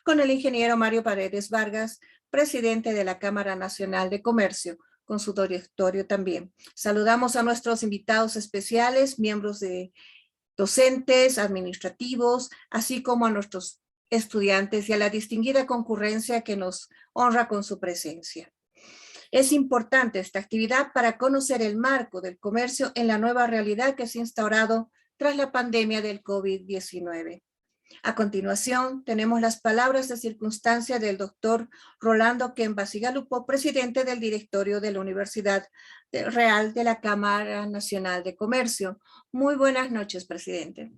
con el ingeniero Mario Paredes Vargas, presidente de la Cámara Nacional de Comercio, con su directorio también. Saludamos a nuestros invitados especiales, miembros de docentes, administrativos, así como a nuestros estudiantes y a la distinguida concurrencia que nos honra con su presencia. Es importante esta actividad para conocer el marco del comercio en la nueva realidad que se ha instaurado tras la pandemia del COVID-19. A continuación, tenemos las palabras de circunstancia del doctor Rolando Kemba Sigalupo, presidente del directorio de la Universidad Real de la Cámara Nacional de Comercio. Muy buenas noches, presidente.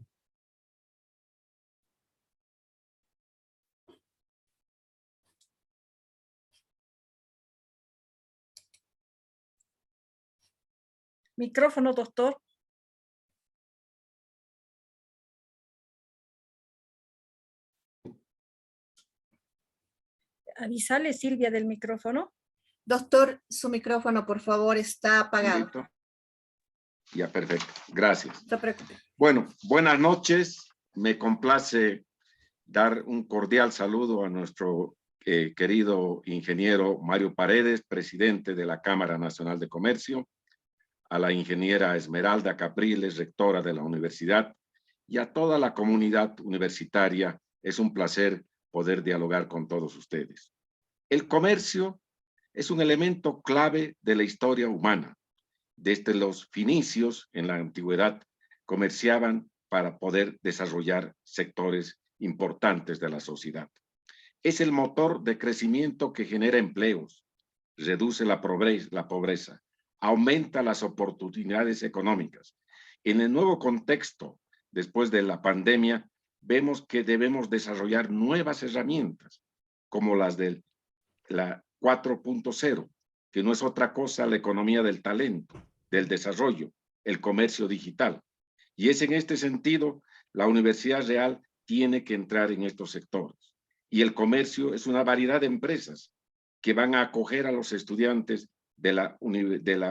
Micrófono, doctor. Avisale, Silvia, del micrófono. Doctor, su micrófono, por favor, está apagado. ¿Listo? Ya, perfecto. Gracias. No se preocupe. Bueno, buenas noches. Me complace dar un cordial saludo a nuestro querido ingeniero Mario Paredes, presidente de la Cámara Nacional de Comercio, a la ingeniera Esmeralda Capriles, rectora de la universidad, y a toda la comunidad universitaria. Es un placer poder dialogar con todos ustedes. El comercio es un elemento clave de la historia humana. Desde los finicios en la antigüedad comerciaban para poder desarrollar sectores importantes de la sociedad. Es el motor de crecimiento que genera empleos, reduce la pobreza, aumenta las oportunidades económicas. En el nuevo contexto, después de la pandemia, vemos que debemos desarrollar nuevas herramientas, como las de la 4.0, que no es otra cosa la economía del talento, del desarrollo, el comercio digital. Y es en este sentido, la Universidad Real tiene que entrar en estos sectores. Y el comercio es una variedad de empresas que van a acoger a los estudiantes de la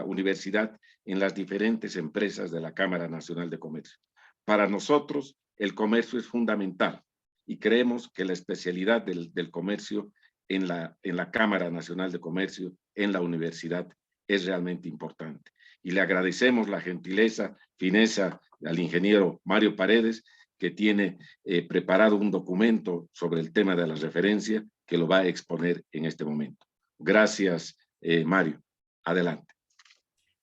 universidad en las diferentes empresas de la Cámara Nacional de Comercio. Para nosotros, el comercio es fundamental y creemos que la especialidad del comercio en la Cámara Nacional de Comercio, en la universidad, es realmente importante. Y le agradecemos la gentileza, fineza al ingeniero Mario Paredes, que tiene preparado un documento sobre el tema de la referencia, que lo va a exponer en este momento. Gracias, Mario. Adelante.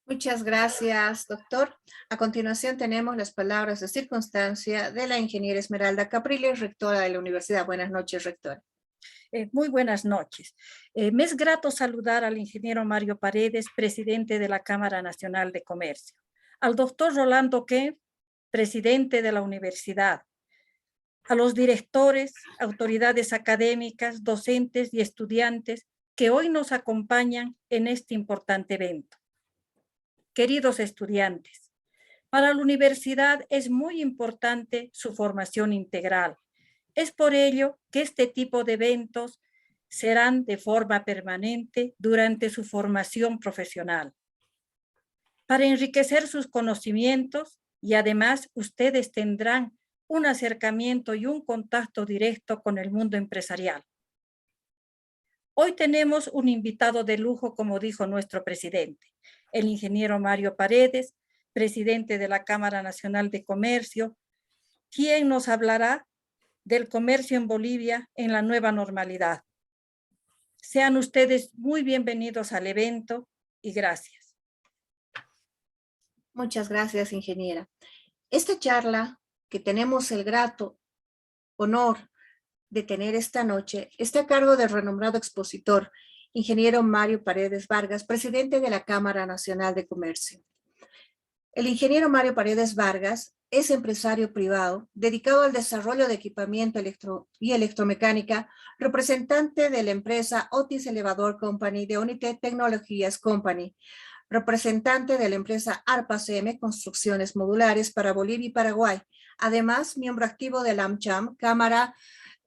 Muchas gracias, doctor. A continuación tenemos las palabras de circunstancia de la ingeniera Esmeralda Capriles, rectora de la universidad. Buenas noches, rectora. Muy buenas noches. Me es grato saludar al ingeniero Mario Paredes, presidente de la Cámara Nacional de Comercio, al doctor Rolando Kemba, presidente de la universidad, a los directores, autoridades académicas, docentes y estudiantes que hoy nos acompañan en este importante evento. Queridos estudiantes, para la universidad es muy importante su formación integral. Es por ello que este tipo de eventos serán de forma permanente durante su formación profesional, para enriquecer sus conocimientos, y además ustedes tendrán un acercamiento y un contacto directo con el mundo empresarial. Hoy tenemos un invitado de lujo, como dijo nuestro presidente, el ingeniero Mario Paredes, presidente de la Cámara Nacional de Comercio, quien nos hablará del comercio en Bolivia en la nueva normalidad. Sean ustedes muy bienvenidos al evento y gracias. Muchas gracias, ingeniera. Esta charla que tenemos el grato honor de tener esta noche está a cargo del renombrado expositor, ingeniero Mario Paredes Vargas, presidente de la Cámara Nacional de Comercio. El ingeniero Mario Paredes Vargas es empresario privado dedicado al desarrollo de equipamiento y electromecánica, representante de la empresa Otis Elevador Company de Unitec Tecnologías Company, representante de la empresa ARPA-CM Construcciones Modulares para Bolivia y Paraguay. Además, miembro activo de la AmCham, Cámara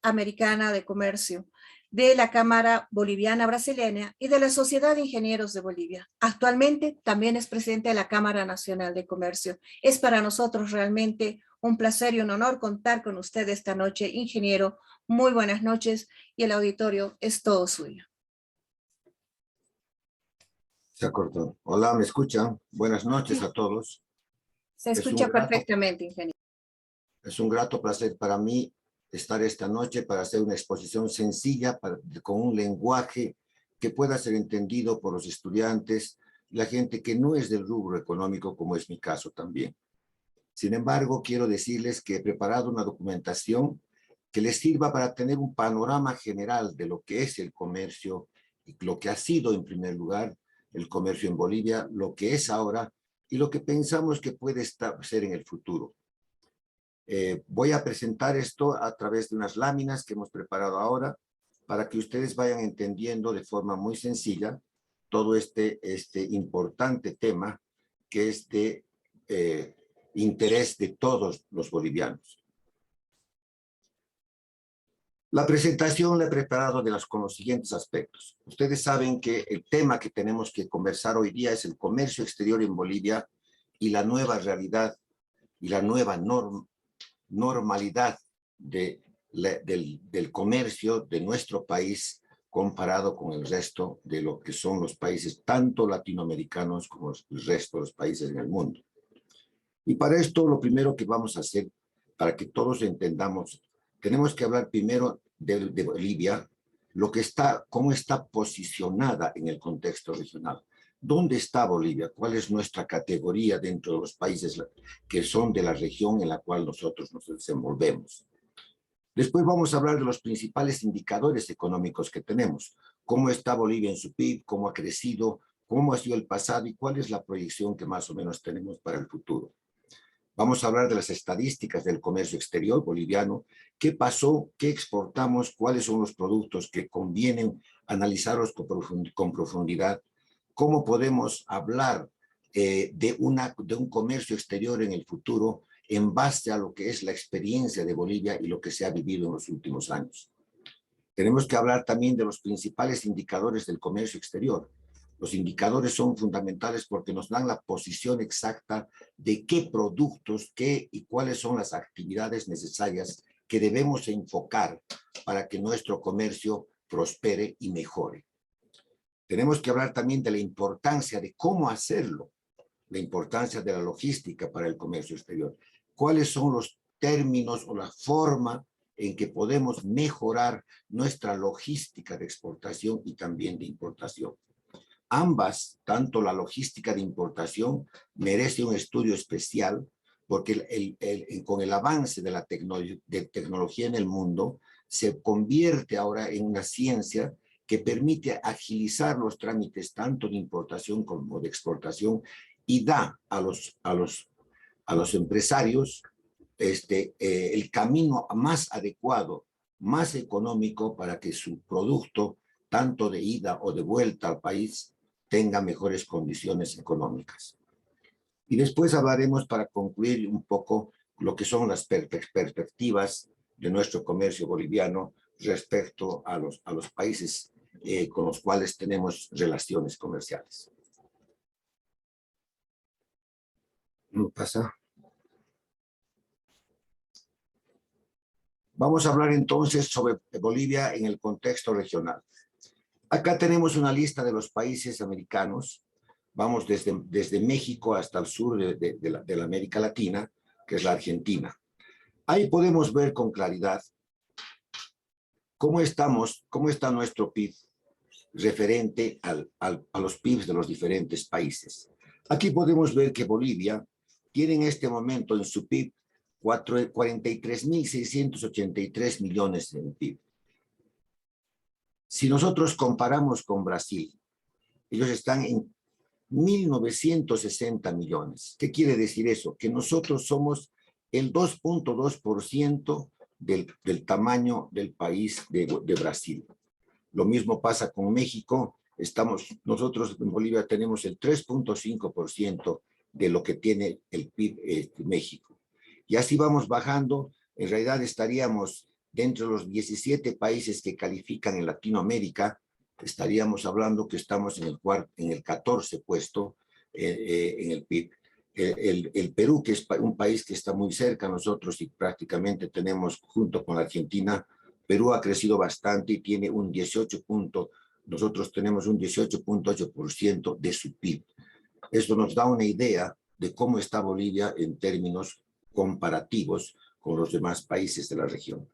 Americana de Comercio. de la Cámara Boliviana Brasileña y de la Sociedad de Ingenieros de Bolivia. Actualmente también es presidente de la Cámara Nacional de Comercio. Es para nosotros realmente un placer y un honor contar con usted esta noche, ingeniero. Muy buenas noches y el auditorio es todo suyo. Se cortó. Hola, ¿me escuchan? Buenas noches a todos. Se escucha perfectamente, ingeniero. Es un grato placer para mí estar esta noche para hacer una exposición sencilla, con un lenguaje que pueda ser entendido por los estudiantes, la gente que no es del rubro económico, como es mi caso también. Sin embargo, quiero decirles que he preparado una documentación que les sirva para tener un panorama general de lo que es el comercio y lo que ha sido en primer lugar el comercio en Bolivia, lo que es ahora y lo que pensamos que puede ser en el futuro. Voy a presentar esto a través de unas láminas que hemos preparado ahora para que ustedes vayan entendiendo de forma muy sencilla todo este importante tema que es de interés de todos los bolivianos. La presentación la he preparado con los siguientes aspectos. Ustedes saben que el tema que tenemos que conversar hoy día es el comercio exterior en Bolivia y la nueva realidad y la nueva normalidad del comercio de nuestro país comparado con el resto de lo que son los países, tanto latinoamericanos como el resto de los países en el mundo. Y para esto, lo primero que vamos a hacer, para que todos entendamos, tenemos que hablar primero de Bolivia, cómo está posicionada en el contexto regional. ¿Dónde está Bolivia? ¿Cuál es nuestra categoría dentro de los países que son de la región en la cual nosotros nos desenvolvemos? Después vamos a hablar de los principales indicadores económicos que tenemos. ¿Cómo está Bolivia en su PIB? ¿Cómo ha crecido? ¿Cómo ha sido el pasado? ¿Y cuál es la proyección que más o menos tenemos para el futuro? Vamos a hablar de las estadísticas del comercio exterior boliviano. ¿Qué pasó? ¿Qué exportamos? ¿Cuáles son los productos que convienen analizarlos con profundidad? ¿Cómo podemos hablar de un comercio exterior en el futuro en base a lo que es la experiencia de Bolivia y lo que se ha vivido en los últimos años? Tenemos que hablar también de los principales indicadores del comercio exterior. Los indicadores son fundamentales porque nos dan la posición exacta de qué productos, qué y cuáles son las actividades necesarias que debemos enfocar para que nuestro comercio prospere y mejore. Tenemos que hablar también de la importancia de cómo hacerlo, la importancia de la logística para el comercio exterior. ¿Cuáles son los términos o la forma en que podemos mejorar nuestra logística de exportación y también de importación? Ambas, tanto la logística de importación, merece un estudio especial porque con el avance de la tecnología en el mundo, se convierte ahora en una ciencia que permite agilizar los trámites tanto de importación como de exportación y da a los empresarios el camino más adecuado, más económico para que su producto, tanto de ida o de vuelta al país, tenga mejores condiciones económicas. Y después hablaremos, para concluir un poco, lo que son las perspectivas de nuestro comercio boliviano respecto a los países con los cuales tenemos relaciones comerciales. ¿No pasa? Vamos a hablar entonces sobre Bolivia en el contexto regional. Acá tenemos una lista de los países americanos. Vamos desde México hasta el sur de la América Latina, que es la Argentina. Ahí podemos ver con claridad cómo está nuestro PIB referente a los PIBs de los diferentes países. Aquí podemos ver que Bolivia tiene en este momento en su PIB 43.683 millones en PIB. Si nosotros comparamos con Brasil, ellos están en 1.960 millones. ¿Qué quiere decir eso? Que nosotros somos el 2.2% del tamaño del país de Brasil. Lo mismo pasa con México. Nosotros en Bolivia tenemos el 3.5% de lo que tiene el PIB México. Y así vamos bajando. En realidad estaríamos dentro de los 17 países que califican en Latinoamérica, estaríamos hablando que estamos en el 14 puesto en el PIB. El Perú, que es un país que está muy cerca a nosotros y prácticamente tenemos, junto con la Argentina, Perú ha crecido bastante y tiene un 18 punto, nosotros tenemos un 18.8% de su PIB. Esto nos da una idea de cómo está Bolivia en términos comparativos con los demás países de la región.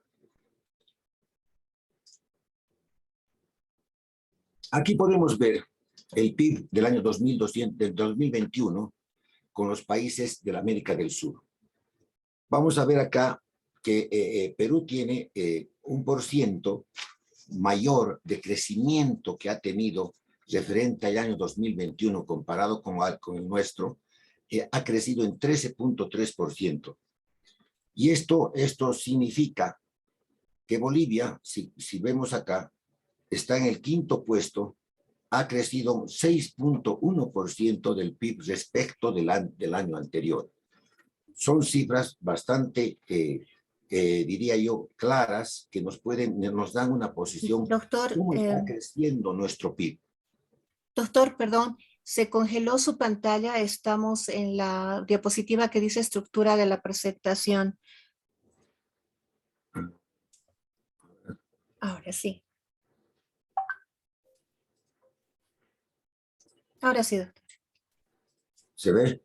Aquí podemos ver el PIB del año 2021 con los países de la América del Sur. Vamos a ver acá que Perú tiene un % mayor de crecimiento que ha tenido referente al año 2021 comparado con el nuestro, ha crecido en 13.3%. Y esto significa que Bolivia, si vemos acá, está en el 5º puesto, ha crecido un 6.1% del PIB respecto del año anterior. Son cifras bastante, diría yo, claras, que nos dan una posición. Doctor, ¿Cómo está creciendo nuestro PIB? Doctor, perdón, se congeló su pantalla. Estamos en la diapositiva que dice estructura de la presentación. Ahora sí. Ahora sí, doctor. ¿Se ve?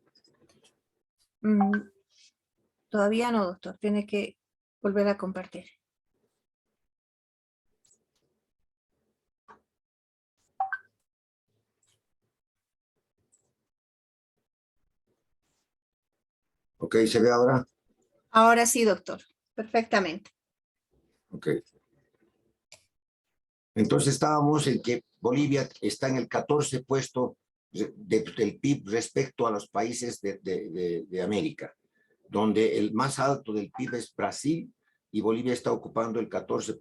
Todavía no, doctor. Tiene que volver a compartir. Ok, ¿se ve ahora? Ahora sí, doctor. Perfectamente. Ok. Entonces estábamos en que Bolivia está en el 14 puesto del PIB respecto a los países de América, donde el más alto del PIB es Brasil y Bolivia está ocupando el 14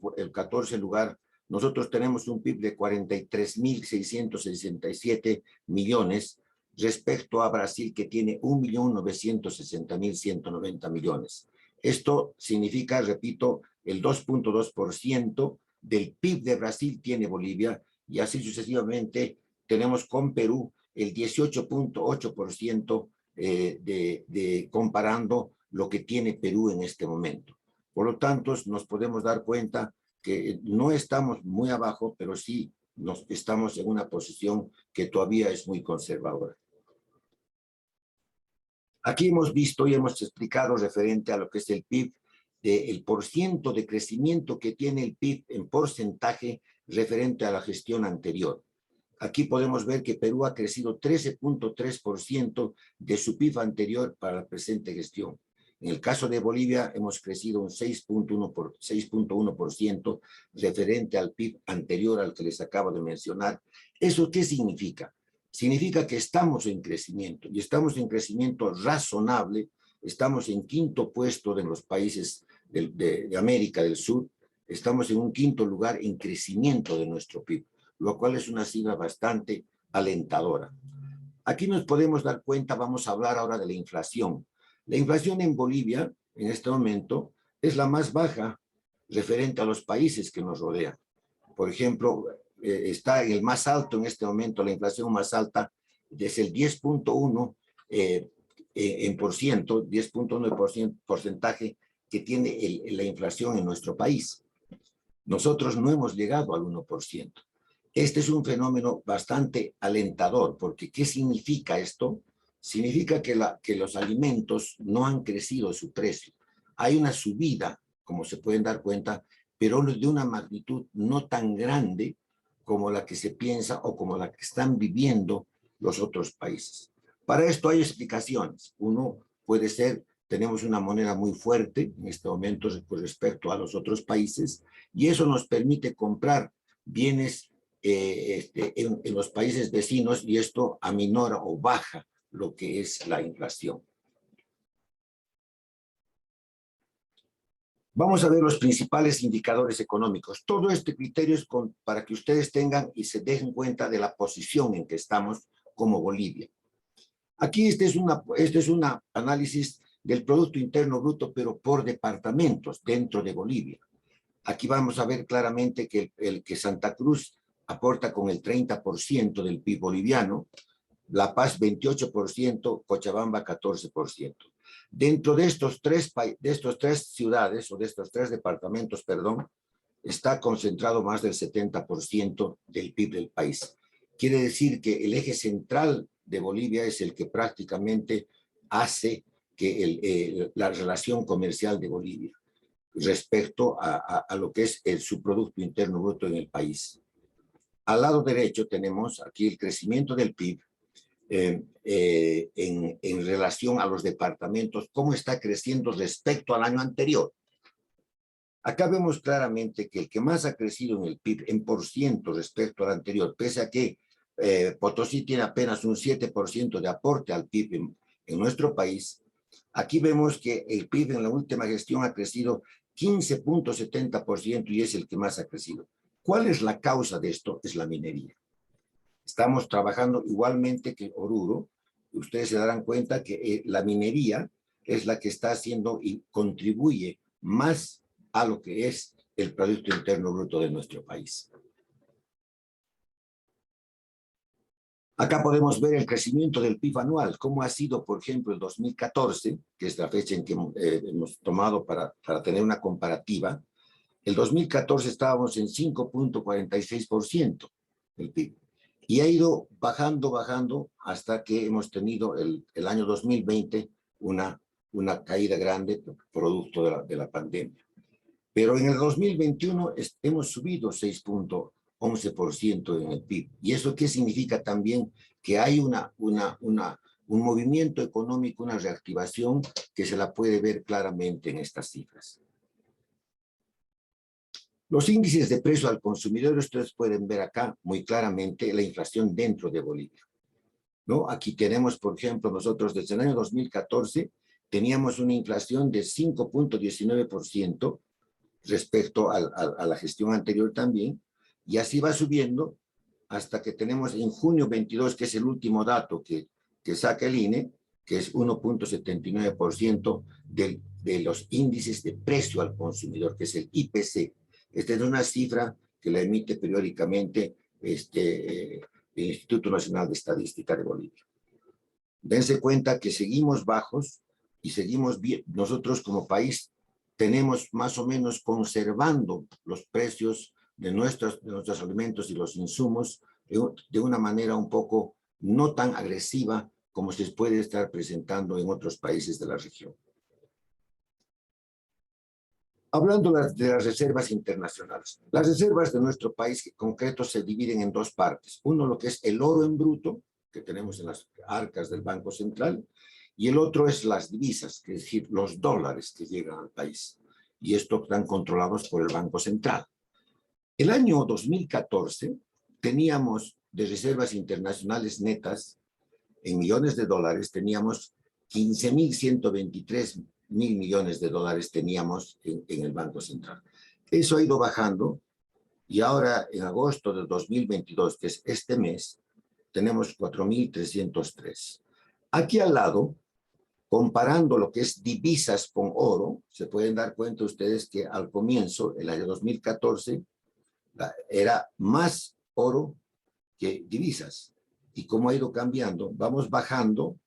lugar. Nosotros tenemos un PIB de 43.667 millones respecto a Brasil, que tiene 1.960.190 millones. Esto significa, repito, el 2.2% del PIB de Brasil tiene Bolivia, y así sucesivamente tenemos con Perú el 18.8% comparando lo que tiene Perú en este momento. Por lo tanto, nos podemos dar cuenta que no estamos muy abajo, pero sí estamos en una posición que todavía es muy conservadora. Aquí hemos visto y hemos explicado referente a lo que es el PIB, el % de crecimiento que tiene el PIB en porcentaje referente a la gestión anterior. Aquí podemos ver que Perú ha crecido 13.3% de su PIB anterior para la presente gestión. En el caso de Bolivia hemos crecido un 6.1% referente al PIB anterior al que les acabo de mencionar. ¿Eso qué significa? Significa que estamos en crecimiento, y estamos en crecimiento razonable. Estamos en 5º puesto de los países de América del Sur. Estamos en un 5º lugar en crecimiento de nuestro PIB, lo cual es una cifra bastante alentadora. Aquí nos podemos dar cuenta, vamos a hablar ahora de la inflación. La inflación en Bolivia, en este momento, es la más baja referente a los países que nos rodean. Por ejemplo, está en el más alto en este momento, la inflación más alta es el 10.1% en porciento, 10.1% porcentaje que tiene la inflación en nuestro país. Nosotros no hemos llegado al 1%. Este es un fenómeno bastante alentador, porque ¿qué significa esto? Significa que los alimentos no han crecido su precio. Hay una subida, como se pueden dar cuenta, pero de una magnitud no tan grande como la que se piensa o como la que están viviendo los otros países. Para esto hay explicaciones. Uno puede ser, tenemos una moneda muy fuerte en este momento respecto a los otros países, y eso nos permite comprar bienes en los países vecinos, y esto aminora o baja lo que es la inflación. Vamos a ver los principales indicadores económicos. Todo este criterio es para que ustedes tengan y se den cuenta de la posición en que estamos como Bolivia. Aquí este es un análisis del Producto Interno Bruto, pero por departamentos dentro de Bolivia. Aquí vamos a ver claramente que Santa Cruz aporta con el 30% del PIB boliviano, La Paz 28%, Cochabamba 14%. Dentro de estos tres ciudades, o de estos tres departamentos, perdón, está concentrado más del 70% del PIB del país. Quiere decir que el eje central de Bolivia es el que prácticamente hace que la relación comercial de Bolivia respecto a lo que es su Producto Interno Bruto en el país. Al lado derecho tenemos aquí el crecimiento del PIB en relación a los departamentos, cómo está creciendo respecto al año anterior. Acá vemos claramente que el que más ha crecido en el PIB en % respecto al anterior, pese a que Potosí tiene apenas un 7% de aporte al PIB en nuestro país, aquí vemos que el PIB en la última gestión ha crecido 15.70% y es el que más ha crecido. ¿Cuál es la causa de esto? Es la minería. Estamos trabajando igualmente que Oruro. Ustedes se darán cuenta que la minería es la que está haciendo y contribuye más a lo que es el Producto Interno Bruto de nuestro país. Acá podemos ver el crecimiento del PIB anual, cómo ha sido, por ejemplo, el 2014, que es la fecha en que hemos tomado para tener una comparativa. El 2014 estábamos en 5.46% del PIB. Y ha ido bajando hasta que hemos tenido el año 2020 una caída grande producto de la pandemia. Pero en el 2021 hemos subido 6.11% en el PIB. ¿Y eso qué significa también? Que hay un movimiento económico, una reactivación que se la puede ver claramente en estas cifras. Los índices de precio al consumidor, ustedes pueden ver acá muy claramente la inflación dentro de Bolivia, ¿no? Aquí tenemos, por ejemplo, nosotros desde el año 2014 teníamos una inflación de 5.19% respecto a la gestión anterior también, y así va subiendo hasta que tenemos en junio 22, que es el último dato que saca el INE, que es 1.79% de los índices de precio al consumidor, que es el IPC. Esta es una cifra que la emite periódicamente el Instituto Nacional de Estadística de Bolivia. Dense cuenta que seguimos bajos y seguimos bien. Nosotros como país tenemos más o menos conservando los precios de nuestros alimentos y los insumos de una manera un poco no tan agresiva como se puede estar presentando en otros países de la región. Hablando de las reservas internacionales. Las reservas de nuestro país en concreto se dividen en dos partes. Uno, lo que es el oro en bruto, que tenemos en las arcas del Banco Central, y el otro es las divisas, que es decir, los dólares que llegan al país. Y estos están controlados por el Banco Central. El año 2014 teníamos de reservas internacionales netas, en millones de dólares, teníamos 15.123 mil millones de dólares teníamos en el Banco Central. Eso ha ido bajando y ahora en agosto del 2022, que es este mes, tenemos 4.303. Aquí al lado, comparando lo que es divisas con oro, se pueden dar cuenta ustedes que al comienzo, el año 2014, era más oro que divisas. Y cómo ha ido cambiando, vamos bajando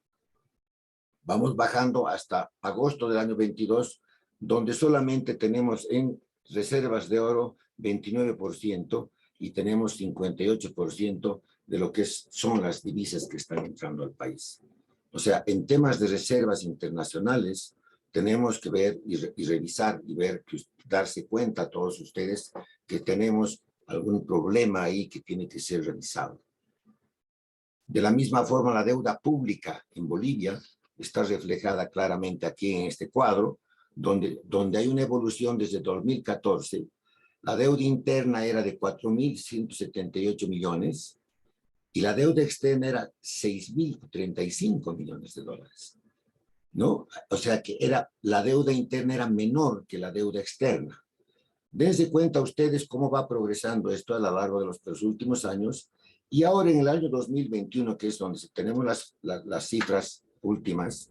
hasta agosto del año 22, donde solamente tenemos en reservas de oro 29% y tenemos 58% de lo que son las divisas que están entrando al país. O sea, en temas de reservas internacionales, tenemos que ver y revisar y ver, darse cuenta a todos ustedes que tenemos algún problema ahí que tiene que ser revisado. De la misma forma, la deuda pública en Bolivia está reflejada claramente aquí en este cuadro, donde hay una evolución desde 2014. La deuda interna era de 4.178 millones y la deuda externa era 6.035 millones de dólares, ¿no? O sea que la deuda interna era menor que la deuda externa. Dense cuenta ustedes cómo va progresando esto a lo largo de los últimos años. Y ahora en el año 2021, que es donde tenemos las cifras últimas,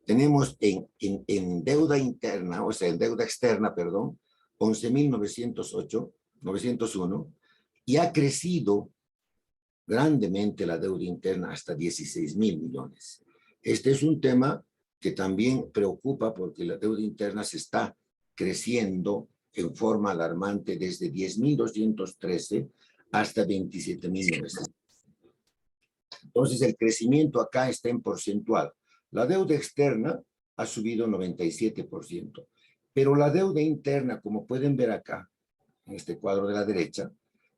tenemos en deuda interna, o sea, en deuda externa, perdón, 11.901 y ha crecido grandemente la deuda interna hasta 16.000 millones. Este es un tema que también preocupa porque la deuda interna se está creciendo en forma alarmante desde 10.213 hasta 27.900. Entonces, el crecimiento acá está en porcentual. La deuda externa ha subido 97%, pero la deuda interna, como pueden ver acá, en este cuadro de la derecha,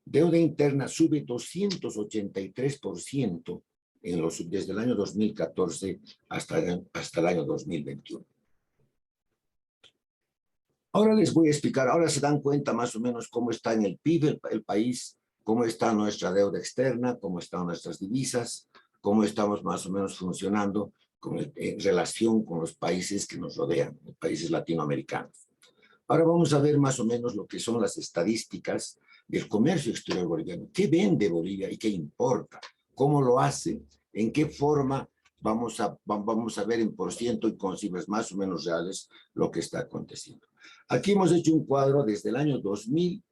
deuda interna sube 283% desde el año 2014 hasta el año 2021. Ahora les voy a explicar, ahora se dan cuenta más o menos cómo está en el PIB el país, cómo está nuestra deuda externa, cómo están nuestras divisas, cómo estamos más o menos funcionando en relación con los países que nos rodean, los países latinoamericanos. Ahora vamos a ver más o menos lo que son las estadísticas del comercio exterior boliviano. ¿Qué vende Bolivia y qué importa? ¿Cómo lo hace? ¿En qué forma? Vamos a ver en % y con cifras más o menos reales lo que está aconteciendo. Aquí hemos hecho un cuadro desde el año 2000,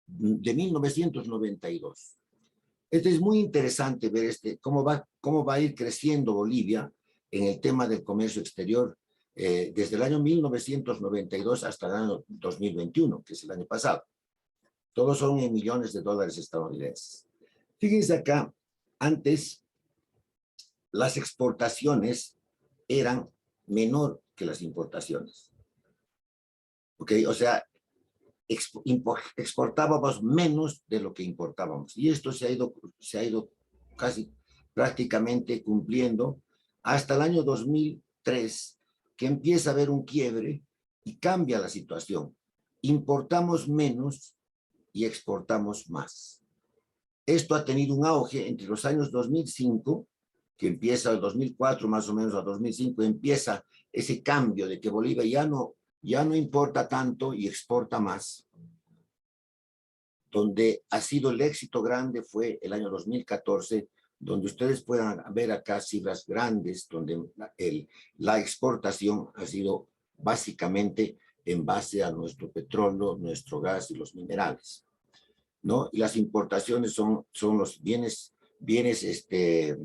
de 1992. Este es muy interesante ver cómo va a ir creciendo Bolivia en el tema del comercio exterior desde el año 1992 hasta el año 2021, que es el año pasado. Todos son en millones de dólares estadounidenses. Fíjense acá, antes las exportaciones eran menor que las importaciones. ¿Ok? O sea, exportábamos menos de lo que importábamos. Y esto se ha ido casi prácticamente cumpliendo hasta el año 2003, que empieza a haber un quiebre y cambia la situación. Importamos menos y exportamos más. Esto ha tenido un auge entre los años 2005, que empieza el 2004 más o menos a 2005, empieza ese cambio de que Bolivia ya no importa tanto y exporta más. Donde ha sido el éxito grande fue el año 2014, donde ustedes puedan ver acá cifras grandes, donde la exportación ha sido básicamente en base a nuestro petróleo, nuestro gas y los minerales, ¿no? Y las importaciones son los bienes de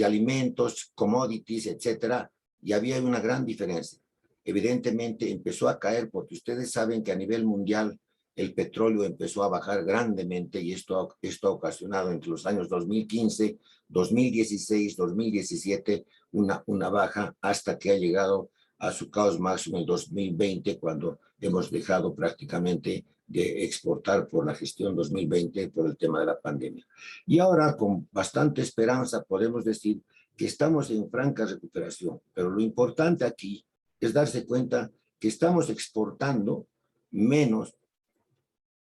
alimentos, commodities, etcétera, y había una gran diferencia. Evidentemente empezó a caer porque ustedes saben que a nivel mundial el petróleo empezó a bajar grandemente y esto ha ocasionado entre los años 2015, 2016, 2017 una baja hasta que ha llegado a su caos máximo en 2020, cuando hemos dejado prácticamente de exportar por la gestión 2020 por el tema de la pandemia. Y ahora con bastante esperanza podemos decir que estamos en franca recuperación, pero lo importante aquí es darse cuenta que estamos exportando menos,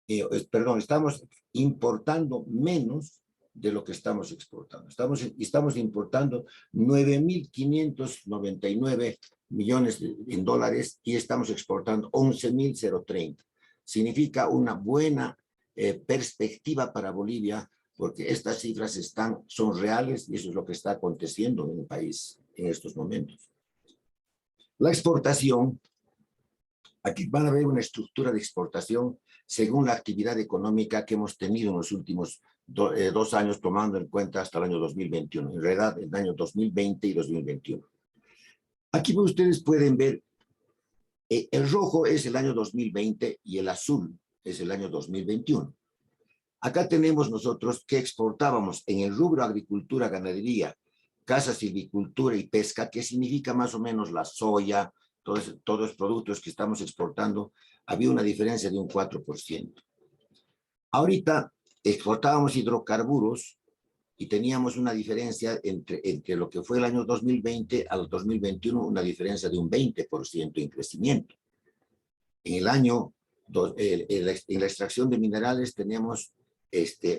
estamos importando menos de lo que estamos exportando. Estamos importando 9.599 millones en dólares y estamos exportando 11.030. Significa una buena perspectiva para Bolivia, porque estas cifras son reales y eso es lo que está aconteciendo en el país en estos momentos. La exportación, aquí van a ver una estructura de exportación según la actividad económica que hemos tenido en los últimos 2 años, tomando en cuenta hasta el año 2021, en realidad el año 2020 y 2021. Aquí ustedes pueden ver, el rojo es el año 2020 y el azul es el año 2021. Acá tenemos nosotros que exportábamos en el rubro agricultura, ganadería, caza, silvicultura y pesca, que significa más o menos la soya, todos los productos que estamos exportando, había una diferencia de un 4%. Ahorita exportábamos hidrocarburos y teníamos una diferencia entre lo que fue el año 2020 al 2021, una diferencia de un 20% en crecimiento. En la extracción de minerales teníamos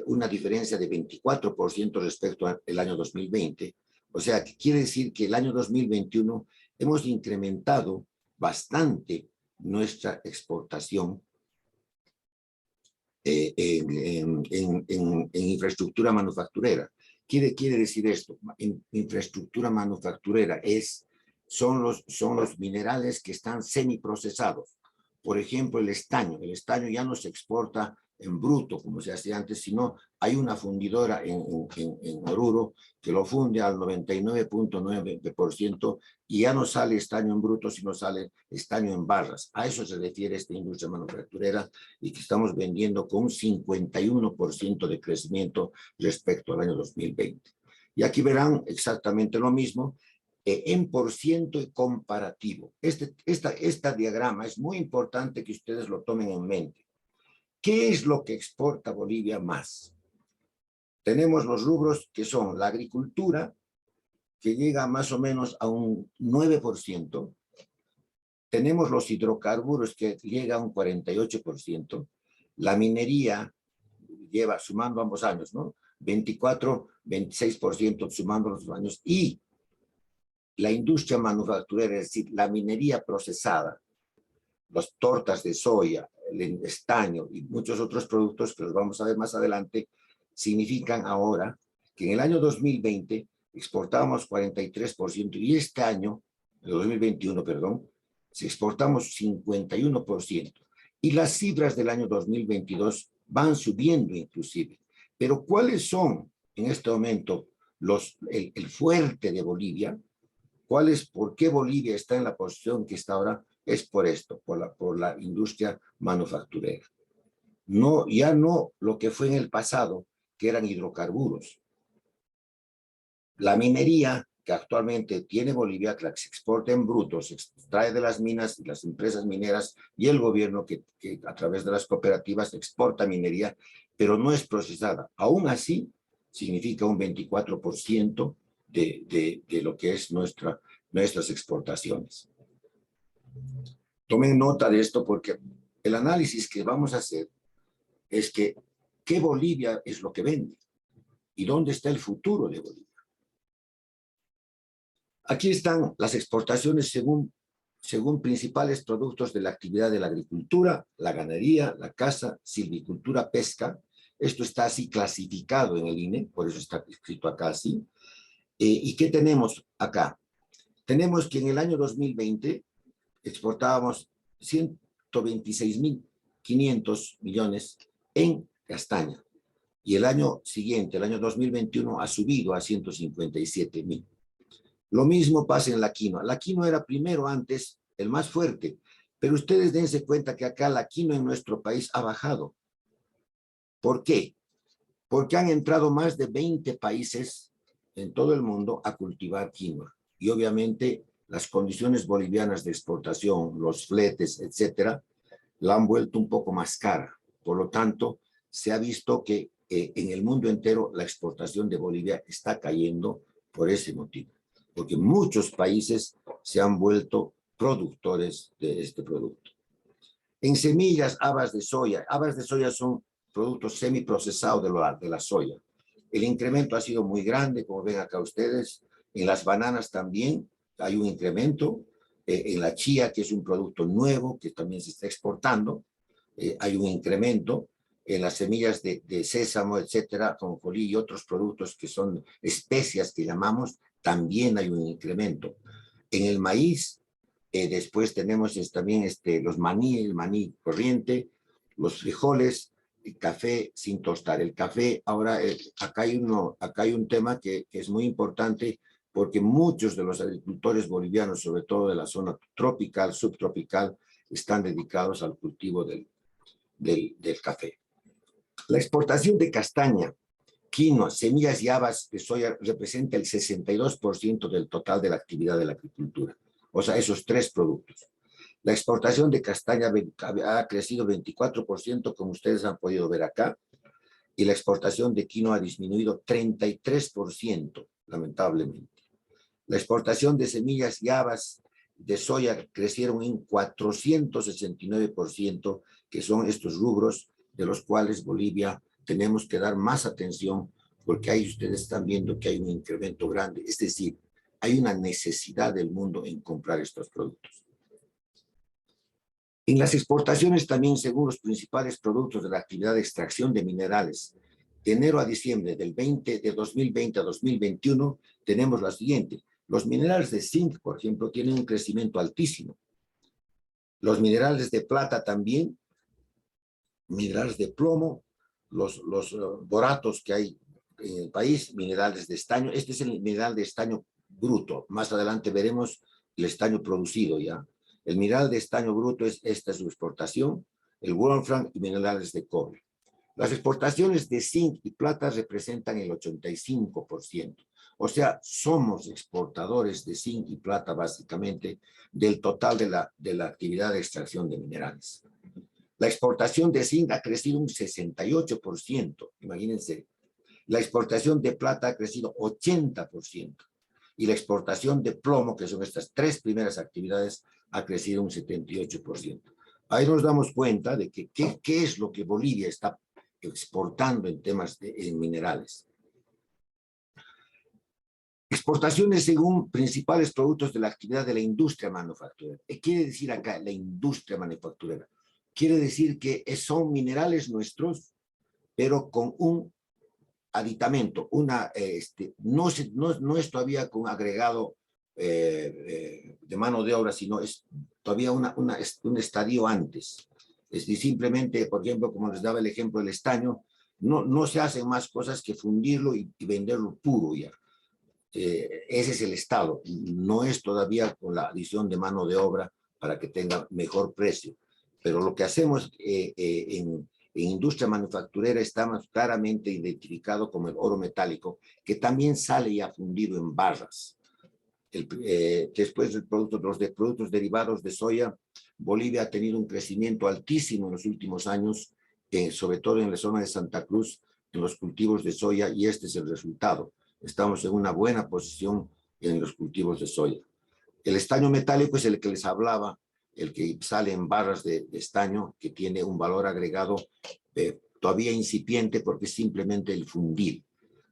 una diferencia de 24% respecto al año 2020. O sea, que quiere decir que el año 2021 hemos incrementado bastante nuestra exportación en infraestructura manufacturera. Quiere decir esto, infraestructura manufacturera son los minerales que están semiprocesados. por ejemplo, el estaño. El estaño ya no se exporta en bruto, como se hacía antes, sino hay una fundidora en Oruro que lo funde al 99.9% y ya no sale estaño en bruto, sino sale estaño en barras. A eso se refiere esta industria manufacturera y que estamos vendiendo con un 51% de crecimiento respecto al año 2020. Y aquí verán exactamente lo mismo en por ciento y comparativo. Esta diagrama es muy importante que ustedes lo tomen en mente. ¿Qué es lo que exporta Bolivia más? Tenemos los rubros que son la agricultura, que llega más o menos a un 9%. Tenemos los hidrocarburos, que llega a un 48%. La minería lleva, sumando ambos años, ¿no? 24, 26% sumando los años. Y la industria manufacturera, es decir, la minería procesada, las tortas de soya, el estaño y muchos otros productos que los vamos a ver más adelante, significan ahora que en el año 2020 exportábamos 43% y este año, el 2021, perdón, exportamos 51%. Y las cifras del año 2022 van subiendo inclusive. Pero ¿cuáles son en este momento el fuerte de Bolivia? ¿Por qué Bolivia está en la posición que está ahora? Es por esto, por la industria manufacturera. No, ya no lo que fue en el pasado, que eran hidrocarburos. La minería que actualmente tiene Bolivia, que se exporta en bruto, se extrae de las minas y las empresas mineras y el gobierno que a través de las cooperativas exporta minería, pero no es procesada. Aún así, significa un 24% de lo que es nuestras exportaciones. Tomen nota de esto porque el análisis que vamos a hacer es que ¿qué Bolivia es lo que vende? ¿Y dónde está el futuro de Bolivia? Aquí están las exportaciones según principales productos de la actividad de la agricultura, la ganadería, la caza, silvicultura, pesca. Esto está así clasificado en el INE, por eso está escrito acá así. ¿Y qué tenemos acá? Tenemos que en el año 2020 exportábamos 126.500 millones en castaña. Y el año siguiente, el año 2021, ha subido a 157.000. Lo mismo pasa en la quinoa. La quinoa era primero antes el más fuerte, pero ustedes dense cuenta que acá la quinoa en nuestro país ha bajado. ¿Por qué? Porque han entrado más de 20 países en todo el mundo a cultivar quinoa. Y obviamente las condiciones bolivianas de exportación, los fletes, etcétera, la han vuelto un poco más cara. Por lo tanto, se ha visto que en el mundo entero la exportación de Bolivia está cayendo por ese motivo, porque muchos países se han vuelto productores de este producto. En semillas, habas de soya son productos semiprocesados de la soya. El incremento ha sido muy grande, como ven acá ustedes. En las bananas también hay un incremento. En la chía, que es un producto nuevo que también se está exportando, hay un incremento. En las semillas de sésamo, etcétera, jonjolí y otros productos que son especias que llamamos, también hay un incremento. En el maíz, después tenemos también el maní corriente, los frijoles, el café sin tostar. El café, ahora, acá hay un tema que es muy importante porque muchos de los agricultores bolivianos, sobre todo de la zona tropical, subtropical, están dedicados al cultivo del café. La exportación de castaña, quinoa, semillas y habas de soya representa el 62% del total de la actividad de la agricultura. O sea, esos tres productos. La exportación de castaña ha crecido 24%, como ustedes han podido ver acá, y la exportación de quinoa ha disminuido 33%, lamentablemente. La exportación de semillas y habas de soya crecieron en 469%, que son estos rubros de los cuales Bolivia tenemos que dar más atención, porque ahí ustedes están viendo que hay un incremento grande, es decir, hay una necesidad del mundo en comprar estos productos. En las exportaciones también, según los principales productos de la actividad de extracción de minerales, de enero a diciembre de 2020 a 2021, tenemos la siguiente. Los minerales de zinc, por ejemplo, tienen un crecimiento altísimo. Los minerales de plata también, minerales de plomo, los boratos que hay en el país, minerales de estaño. Este es el mineral de estaño bruto. Más adelante veremos el estaño producido ya. El mineral de estaño bruto esta es su exportación, el wolfram y minerales de cobre. Las exportaciones de zinc y plata representan el 85%. O sea, somos exportadores de zinc y plata básicamente del total de la actividad de extracción de minerales. La exportación de zinc ha crecido un 68%, imagínense. La exportación de plata ha crecido 80%. Y la exportación de plomo, que son estas tres primeras actividades, ha crecido un 78%. Ahí nos damos cuenta de que qué es lo que Bolivia está exportando en temas en minerales. Exportaciones según principales productos de la actividad de la industria manufacturera. ¿Qué quiere decir acá la industria manufacturera? Quiere decir que son minerales nuestros, pero con un aditamento, no es todavía con agregado de mano de obra, sino es todavía un estadio antes. Es decir, simplemente, por ejemplo, como les daba el ejemplo del estaño, no se hacen más cosas que fundirlo y venderlo puro ya. Ese es el estado, no es todavía con la adición de mano de obra para que tenga mejor precio. Pero lo que hacemos en industria manufacturera estamos claramente identificado como el oro metálico, que también sale ya fundido en barras. Después los productos derivados de soya, Bolivia ha tenido un crecimiento altísimo en los últimos años, sobre todo en la zona de Santa Cruz, en los cultivos de soya, y este es el resultado. Estamos en una buena posición en los cultivos de soya. El estaño metálico es el que les hablaba, el que sale en barras de estaño, que tiene un valor agregado todavía incipiente porque es simplemente el fundir.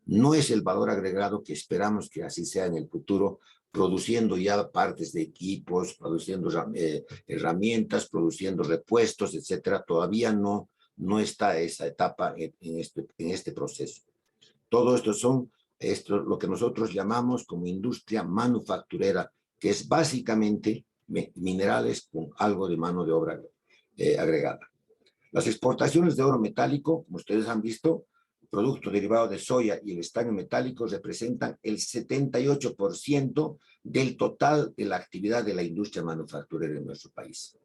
No es el valor agregado que esperamos que así sea en el futuro, produciendo ya partes de equipos, produciendo herramientas, produciendo repuestos, etcétera. Todavía no está esa etapa en este proceso. Todo esto son lo que nosotros llamamos como industria manufacturera, que es básicamente minerales con algo de mano de obra agregada. Las exportaciones de oro metálico, como ustedes han visto, producto derivado de soya y el estaño metálico representan el 78% del total de la actividad de la industria manufacturera en nuestro país.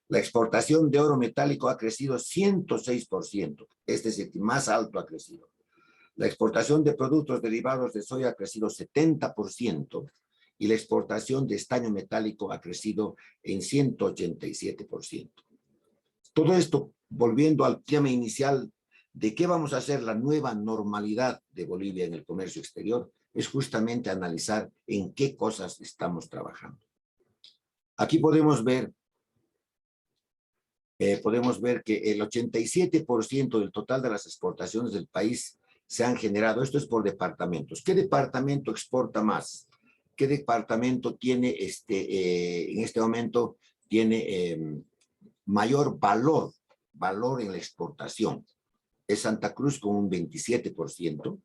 La exportación de oro metálico ha crecido 106%. Este es el que más alto ha crecido. La exportación de productos derivados de soya ha crecido 70% y la exportación de estaño metálico ha crecido en 187%. Todo esto, volviendo al tema inicial de qué vamos a hacer la nueva normalidad de Bolivia en el comercio exterior, es justamente analizar en qué cosas estamos trabajando. Aquí podemos ver que el 87% del total de las exportaciones del país se han generado. Esto es por departamentos. ¿Qué departamento exporta más? ¿Qué departamento tiene en este momento tiene mayor valor en la exportación? Es Santa Cruz con un 27%,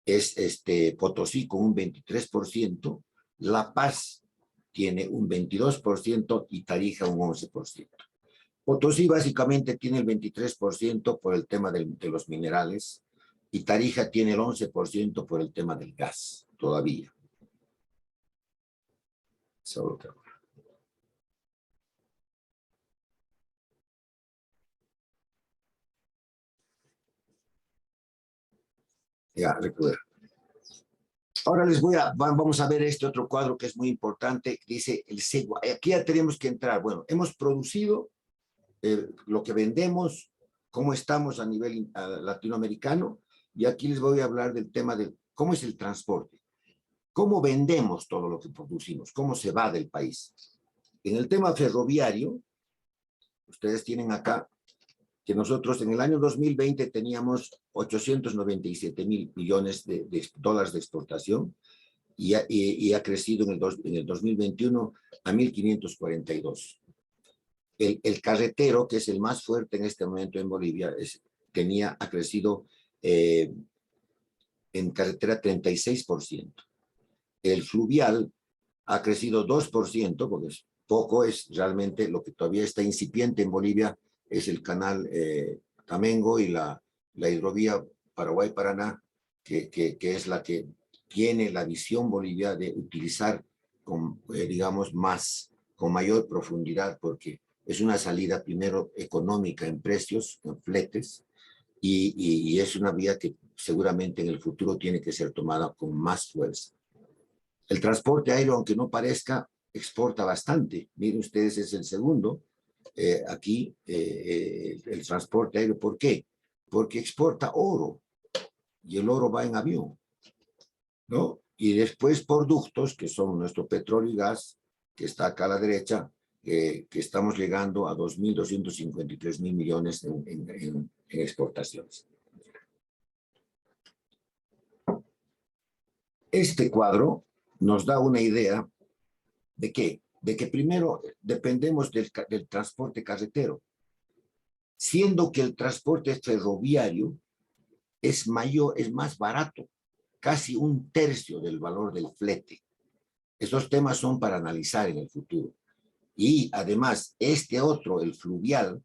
es Potosí con un 23%, La Paz tiene un 22% y Tarija un 11%. Potosí básicamente tiene el 23% por el tema de los minerales y Tarija tiene el 11% por el tema del gas, todavía. Ya, recuerda. Ahora vamos a ver este otro cuadro que es muy importante, dice el SEGUA. Aquí ya tenemos que entrar. Bueno, hemos producido lo que vendemos, cómo estamos a nivel latinoamericano, y aquí les voy a hablar del tema de cómo es el transporte, cómo vendemos todo lo que producimos, cómo se va del país. En el tema ferroviario, ustedes tienen acá que nosotros en el año 2020 teníamos 897.000 millones de dólares de exportación y ha crecido en el 2021 a 1.542. El carretero, que es el más fuerte en este momento en Bolivia, ha crecido en carretera 36%. El fluvial ha crecido 2%, porque poco es realmente lo que todavía está incipiente en Bolivia, es el canal Tamengo y la hidrovía Paraguay-Paraná, que es la que tiene la visión Bolivia de utilizar con, digamos, con mayor profundidad, porque es una salida primero económica en precios, en fletes, y es una vía que seguramente en el futuro tiene que ser tomada con más fuerza. El transporte aéreo, aunque no parezca, exporta bastante. Miren ustedes, es el segundo. Aquí, el transporte aéreo, ¿por qué? Porque exporta oro, y el oro va en avión, ¿no? Y después por ductos, que son nuestro petróleo y gas, que está acá a la derecha, que estamos llegando a 2.253.000 millones en exportaciones. Este cuadro nos da una idea de qué, de que primero dependemos del transporte carretero, siendo que el transporte ferroviario es mayor, es más barato, casi 1/3 del valor del flete. Estos temas son para analizar en el futuro. Y además, este otro, el fluvial,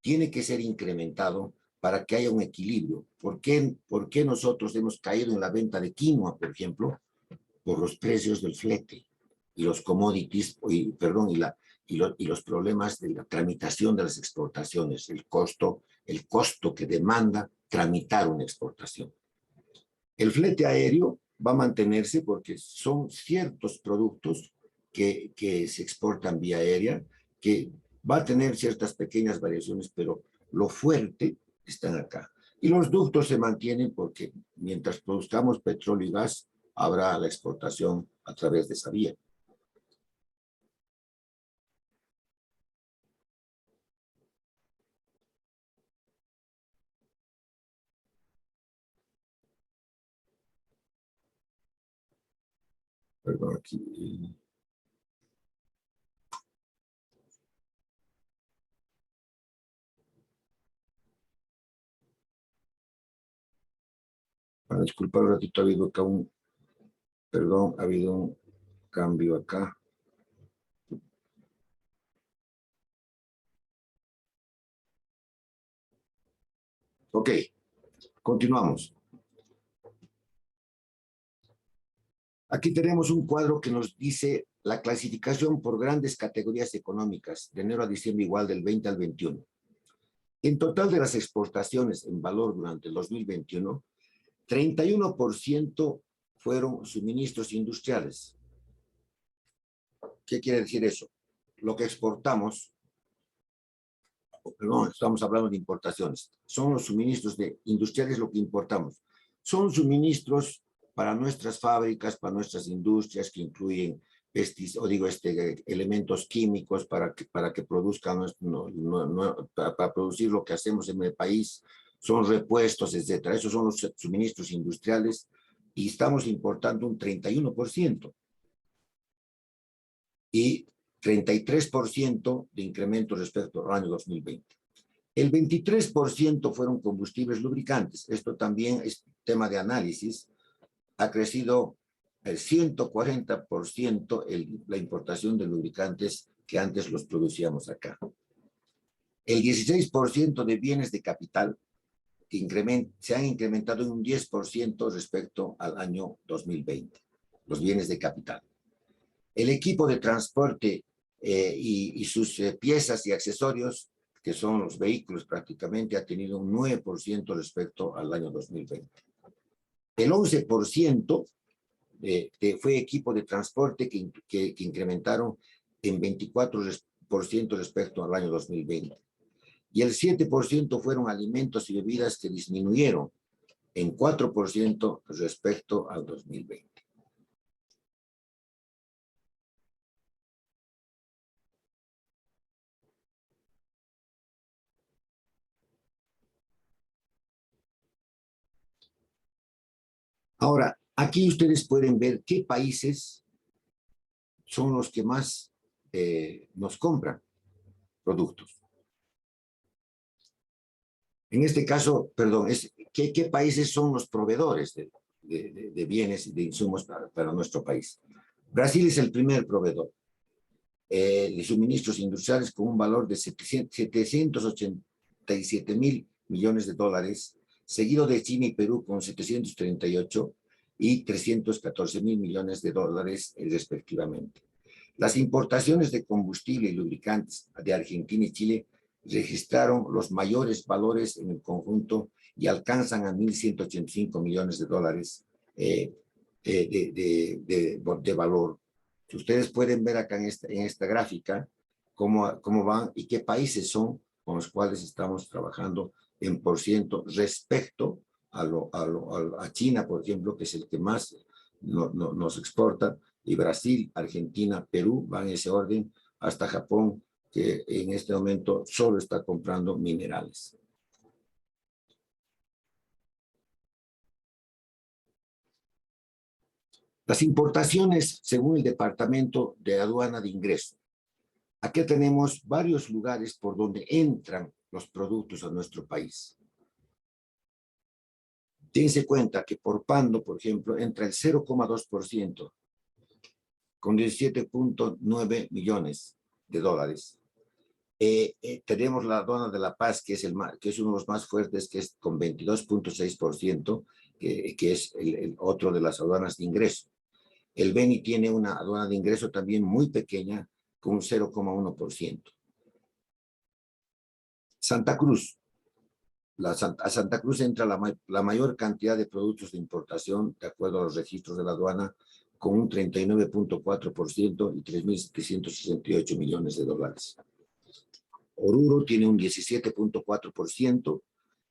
tiene que ser incrementado para que haya un equilibrio. ¿Por qué nosotros hemos caído en la venta de quinoa, por ejemplo? Por los precios del flete y los commodities, y los problemas de la tramitación de las exportaciones, el costo que demanda tramitar una exportación. El flete aéreo va a mantenerse porque son ciertos productos que se exportan vía aérea, que va a tener ciertas pequeñas variaciones, pero lo fuerte está acá. Y los ductos se mantienen porque mientras produzcamos petróleo y gas, habrá la exportación a través de esa vía. Perdón, aquí. Para disculpar un ratito, ha habido acá ha habido un cambio acá. Ok, continuamos. Aquí tenemos un cuadro que nos dice la clasificación por grandes categorías económicas de enero a diciembre igual del 20 al 21. En total de las exportaciones en valor durante el 2021, 31% fueron suministros industriales. ¿Qué quiere decir eso? Lo que exportamos, no, estamos hablando de importaciones, son los suministros industriales lo que importamos. Son suministros para nuestras fábricas, para nuestras industrias que incluyen elementos químicos para que produzcan, para producir lo que hacemos en el país, son repuestos, etcétera. Esos son los suministros industriales y estamos importando un 31%. Y 33% de incremento respecto al año 2020. El 23% fueron combustibles lubricantes. Esto también es tema de análisis. Ha crecido el 140% la importación de lubricantes que antes los producíamos acá. El 16% de bienes de capital que se han incrementado en un 10% respecto al año 2020. Los bienes de capital. El equipo de transporte y sus piezas y accesorios, que son los vehículos prácticamente, ha tenido un 9% respecto al año 2020. El 11% fue equipo de transporte que incrementaron en 24% respecto al año 2020. Y el 7% fueron alimentos y bebidas que disminuyeron en 4% respecto al 2020. Ahora, aquí ustedes pueden ver qué países son los que más nos compran productos. En este caso, perdón, ¿qué países son los proveedores de bienes y de insumos para nuestro país? Brasil es el primer proveedor. de suministros industriales con un valor de 787 mil millones de dólares, seguido de China y Perú con 738 y 314 mil millones de dólares respectivamente. Las importaciones de combustible y lubricantes de Argentina y Chile registraron los mayores valores en el conjunto y alcanzan a 1.185 millones de dólares de valor. Si ustedes pueden ver acá en esta gráfica cómo van y qué países son con los cuales estamos trabajando en por ciento respecto a China, por ejemplo, que es el que más nos exporta, y Brasil, Argentina, Perú, van en ese orden, hasta Japón, que en este momento solo está comprando minerales. Las importaciones, según el Departamento de Aduana de Ingreso. Aquí tenemos varios lugares por donde entran los productos a nuestro país. Dense cuenta que por Pando, por ejemplo, entra el 0,2%, con 17.9 millones de dólares. Tenemos la aduana de La Paz, que es uno de los más fuertes, que es con 22.6%, que es el otro de las aduanas de ingreso. El Beni tiene una aduana de ingreso también muy pequeña, con un 0,1%. Santa Cruz. A Santa Cruz entra la mayor cantidad de productos de importación, de acuerdo a los registros de la aduana, con un 39.4% y 3.768 millones de dólares. Oruro tiene un 17.4%.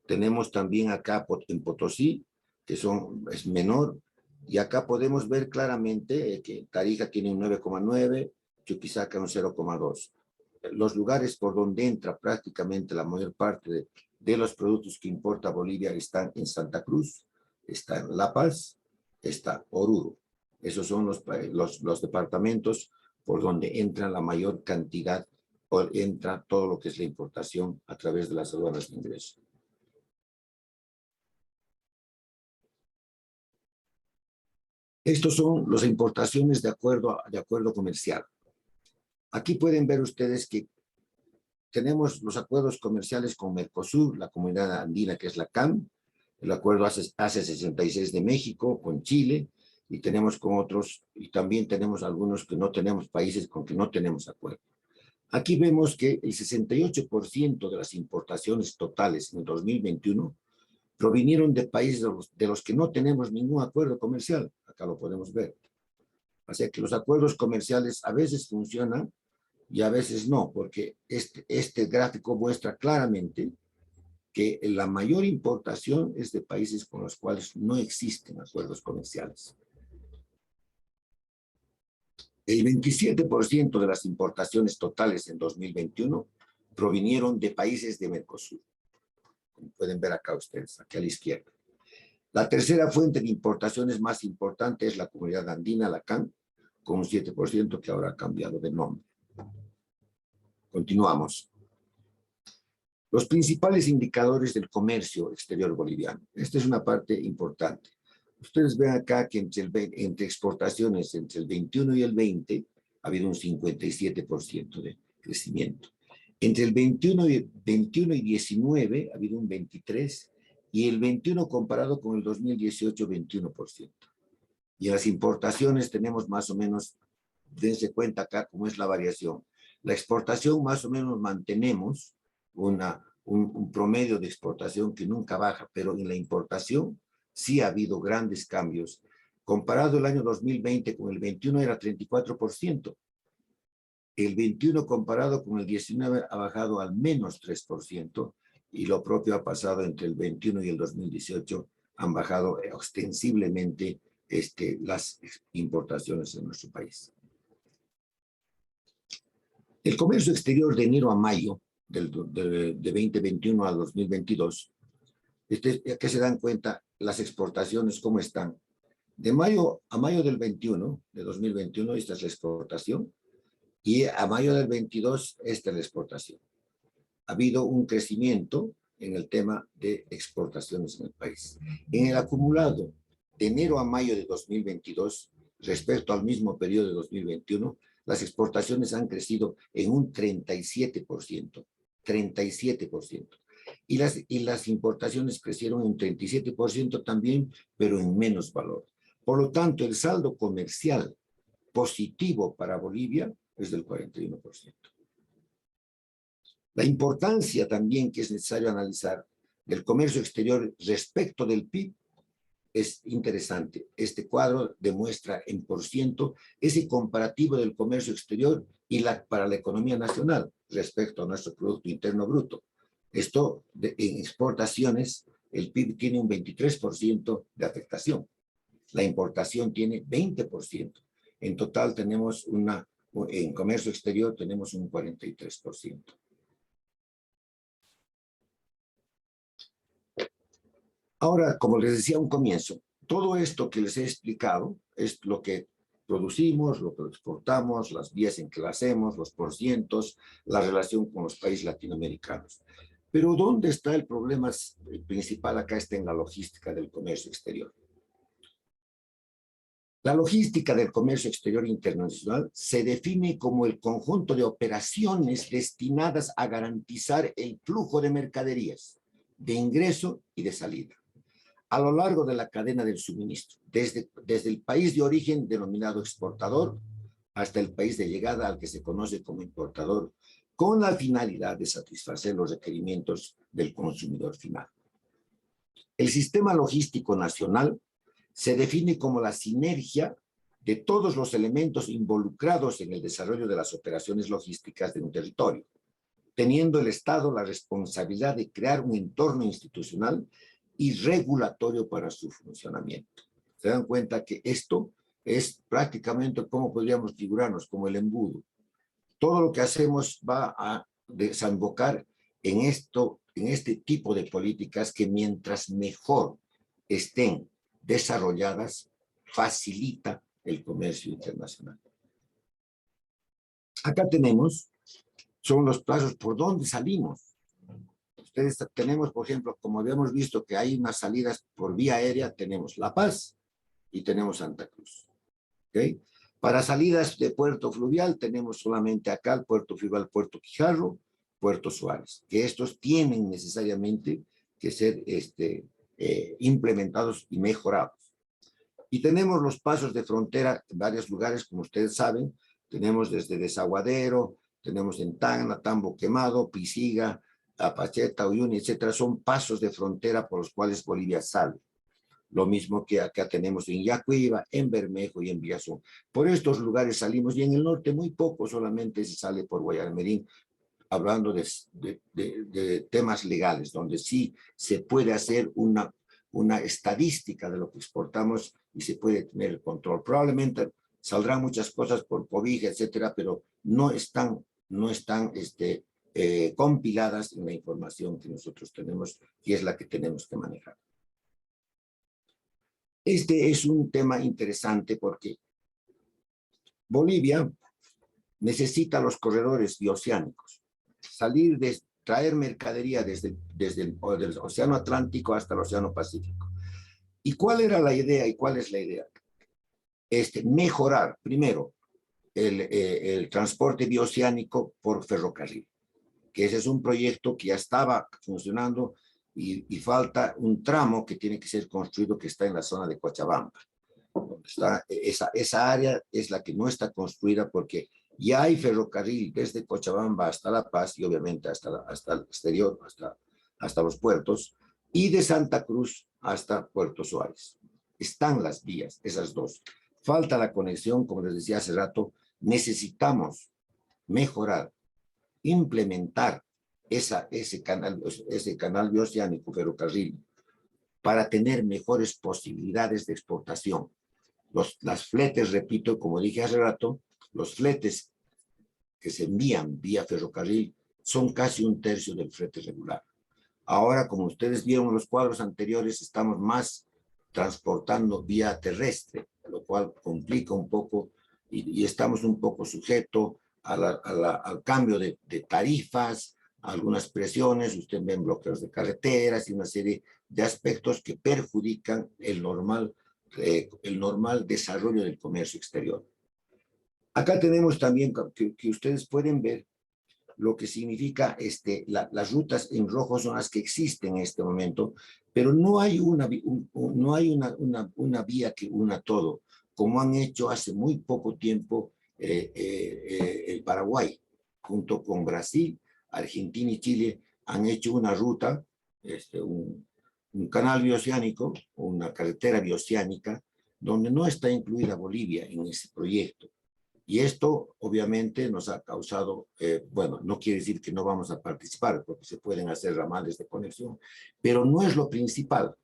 Tenemos también acá en Potosí, que es menor, y acá podemos ver claramente que Tarija tiene un 9,9%, Chuquisaca un 0,2%. Los lugares por donde entra prácticamente la mayor parte de los productos que importa Bolivia están en Santa Cruz, está en La Paz, está Oruro. Esos son los departamentos por donde entra la mayor cantidad, o entra todo lo que es la importación a través de las aduanas de ingreso. Estos son las importaciones de acuerdo comercial. Aquí pueden ver ustedes que tenemos los acuerdos comerciales con Mercosur, la Comunidad Andina, que es la CAM, el acuerdo AC66 de México, con Chile, y tenemos con otros, y también tenemos algunos que no tenemos, países con que no tenemos acuerdo. Aquí vemos que el 68% de las importaciones totales en el 2021 provinieron de países de los que no tenemos ningún acuerdo comercial. Acá lo podemos ver. O sea que los acuerdos comerciales a veces funcionan y a veces no, porque este gráfico muestra claramente que la mayor importación es de países con los cuales no existen acuerdos comerciales. El 27% de las importaciones totales en 2021 provinieron de países de Mercosur. Como pueden ver acá ustedes, aquí a la izquierda. La tercera fuente de importaciones más importante es la Comunidad Andina, la CAN, con un 7% que ahora ha cambiado de nombre. Continuamos. Los principales indicadores del comercio exterior boliviano. Esta es una parte importante. Ustedes ven acá que entre exportaciones entre el 21 y el 20 ha habido un 57% de crecimiento. Entre el 21 y 19 ha habido un 23%, y el 21 comparado con el 2018, 21%. Y en las importaciones tenemos más o menos, dense cuenta acá cómo es la variación. La exportación más o menos mantenemos un promedio de exportación que nunca baja, pero en la importación sí ha habido grandes cambios. Comparado el año 2020 con el 21 era 34%. El 21 comparado con el 19 ha bajado al menos 3%, y lo propio ha pasado entre el 21 y el 2018, han bajado ostensiblemente las importaciones en nuestro país. El comercio exterior de enero a mayo de 2021 al 2022, que se dan cuenta las exportaciones cómo están. De mayo a mayo del 21, de 2021, esta es la exportación, y a mayo del 22, esta es la exportación. Ha habido un crecimiento en el tema de exportaciones en el país. En el acumulado de enero a mayo de 2022, respecto al mismo periodo de 2021, las exportaciones han crecido en un 37%, 37%. Y las importaciones crecieron en 37% también, pero en menos valor. Por lo tanto, el saldo comercial positivo para Bolivia es del 41%. La importancia también que es necesario analizar del comercio exterior respecto del PIB es interesante. Este cuadro demuestra en por ciento ese comparativo del comercio exterior y para la economía nacional respecto a nuestro Producto Interno Bruto. Esto, en exportaciones, el PIB tiene un 23% de afectación. La importación tiene 20%. En total tenemos en comercio exterior tenemos un 43%. Ahora, como les decía a un comienzo, todo esto que les he explicado es lo que producimos, lo que exportamos, las vías en que lo hacemos, los porcientos, la relación con los países latinoamericanos. Pero ¿dónde está el problema principal? Acá está en la logística del comercio exterior. La logística del comercio exterior internacional se define como el conjunto de operaciones destinadas a garantizar el flujo de mercaderías, de ingreso y de salida, a lo largo de la cadena del suministro, desde el país de origen denominado exportador hasta el país de llegada al que se conoce como importador, con la finalidad de satisfacer los requerimientos del consumidor final. El sistema logístico nacional se define como la sinergia de todos los elementos involucrados en el desarrollo de las operaciones logísticas de un territorio, teniendo el Estado la responsabilidad de crear un entorno institucional y regulatorio para su funcionamiento. Se dan cuenta que esto es prácticamente como podríamos figurarnos, como el embudo. Todo lo que hacemos va a desembocar en este tipo de políticas que mientras mejor estén desarrolladas, facilita el comercio internacional. Acá son los plazos por donde salimos. Tenemos, por ejemplo, como habíamos visto que hay unas salidas por vía aérea, tenemos La Paz y tenemos Santa Cruz. ¿Okay? Para salidas de puerto fluvial tenemos solamente acá el puerto fluvial, Puerto Quijarro, Puerto Suárez, que estos tienen necesariamente que ser implementados y mejorados. Y tenemos los pasos de frontera en varios lugares, como ustedes saben, tenemos desde Desaguadero, tenemos en Tacna, Tambo Quemado, Pisiga, Apacheta, Uyuni, etcétera, son pasos de frontera por los cuales Bolivia sale. Lo mismo que acá tenemos en Yacuiba, en Bermejo y en Villazón. Por estos lugares salimos y en el norte muy poco, solamente se sale por Guayamerín, hablando de temas legales, donde sí se puede hacer una estadística de lo que exportamos y se puede tener el control. Probablemente saldrán muchas cosas por cobija, etcétera, pero no están compiladas en la información que nosotros tenemos y es la que tenemos que manejar. Este es un tema interesante porque Bolivia necesita los corredores bioceánicos, traer mercadería desde el Océano Atlántico hasta el Océano Pacífico. ¿Y cuál era la idea y cuál es la idea? Mejorar, primero, el transporte bioceánico por ferrocarril, que ese es un proyecto que ya estaba funcionando y falta un tramo que tiene que ser construido que está en la zona de Cochabamba. Donde está esa área es la que no está construida porque ya hay ferrocarril desde Cochabamba hasta La Paz y obviamente hasta el exterior, hasta los puertos, y de Santa Cruz hasta Puerto Suárez. Están las vías, esas dos. Falta la conexión, como les decía hace rato, necesitamos mejorar, implementar ese canal bioceánico ferrocarril para tener mejores posibilidades de exportación. Las fletes, repito, como dije hace rato, los fletes que se envían vía ferrocarril son casi un tercio del flete regular. Ahora, como ustedes vieron en los cuadros anteriores, estamos más transportando vía terrestre, lo cual complica un poco y estamos un poco sujetos al cambio de tarifas, algunas presiones, ustedes ven bloqueos de carreteras y una serie de aspectos que perjudican el normal desarrollo del comercio exterior. Acá tenemos también que ustedes pueden ver lo que significa las rutas en rojo son las que existen en este momento, pero no hay no hay una vía que una todo, como han hecho hace muy poco tiempo el Paraguay, junto con Brasil, Argentina y Chile, han hecho una ruta, un canal bioceánico, una carretera bioceánica, donde no está incluida Bolivia en ese proyecto. Y esto obviamente nos ha causado, bueno, no quiere decir que no vamos a participar, porque se pueden hacer ramales de conexión, pero no es lo principal,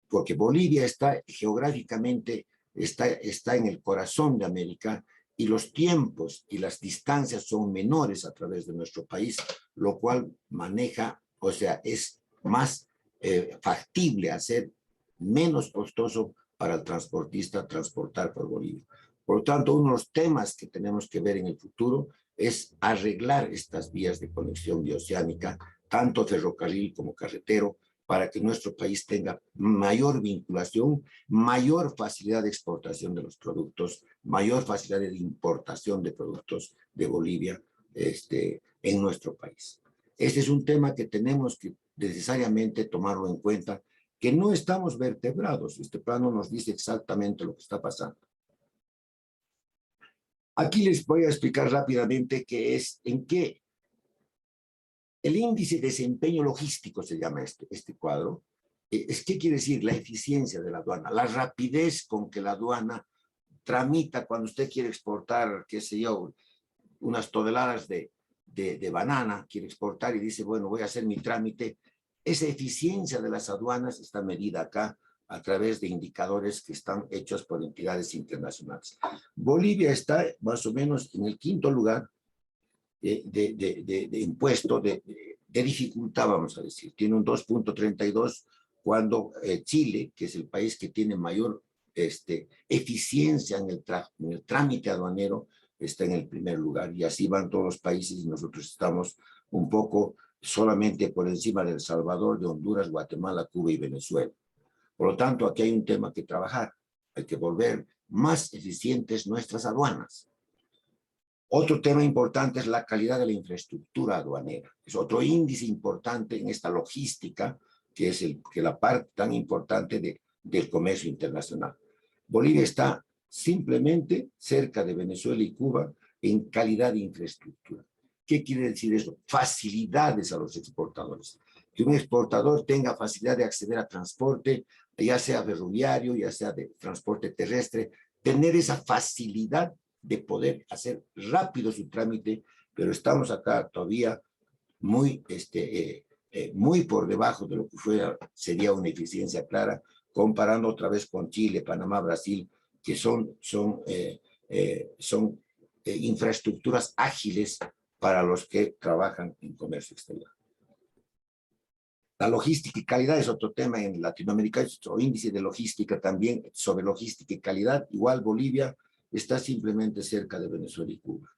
porque Bolivia está geográficamente, está en el corazón de América, y los tiempos y las distancias son menores a través de nuestro país, lo cual maneja, o sea, es más factible hacer, menos costoso para el transportista transportar por Bolivia. Por lo tanto, uno de los temas que tenemos que ver en el futuro es arreglar estas vías de conexión bioceánica, tanto ferrocarril como carretero, para que nuestro país tenga mayor vinculación, mayor facilidad de exportación de los productos, mayor facilidad de importación de productos de Bolivia en nuestro país. Este es un tema que tenemos que necesariamente tomarlo en cuenta, que no estamos vertebrados. Este plano nos dice exactamente lo que está pasando. Aquí les voy a explicar rápidamente qué es, en qué. El índice de desempeño logístico se llama este cuadro. ¿Qué quiere decir? La eficiencia de la aduana, la rapidez con que la aduana tramita cuando usted quiere exportar, qué sé yo, unas toneladas de banana, quiere exportar y dice, bueno, voy a hacer mi trámite. Esa eficiencia de las aduanas está medida acá a través de indicadores que están hechos por entidades internacionales. Bolivia está más o menos en el 5º lugar de impuesto, de dificultad, vamos a decir. Tiene un 2.32 cuando Chile, que es el país que tiene mayor eficiencia en el trámite aduanero, está en el 1er lugar. Y así van todos los países y nosotros estamos un poco solamente por encima de El Salvador, de Honduras, Guatemala, Cuba y Venezuela. Por lo tanto, aquí hay un tema que trabajar. Hay que volver más eficientes nuestras aduanas. Otro tema importante es la calidad de la infraestructura aduanera. Es otro índice importante en esta logística, que es la parte tan importante del comercio internacional. Bolivia está simplemente cerca de Venezuela y Cuba en calidad de infraestructura. ¿Qué quiere decir eso? Facilidades a los exportadores. Que un exportador tenga facilidad de acceder a transporte, ya sea ferroviario, ya sea de transporte terrestre, tener esa facilidad de poder hacer rápido su trámite, pero estamos acá todavía muy, muy por debajo de lo que sería una eficiencia clara, comparando otra vez con Chile, Panamá, Brasil, que son infraestructuras ágiles para los que trabajan en comercio exterior. La logística y calidad es otro tema en Latinoamérica, es otro índice de logística también sobre logística y calidad. Igual Bolivia está simplemente cerca de Venezuela y Cuba.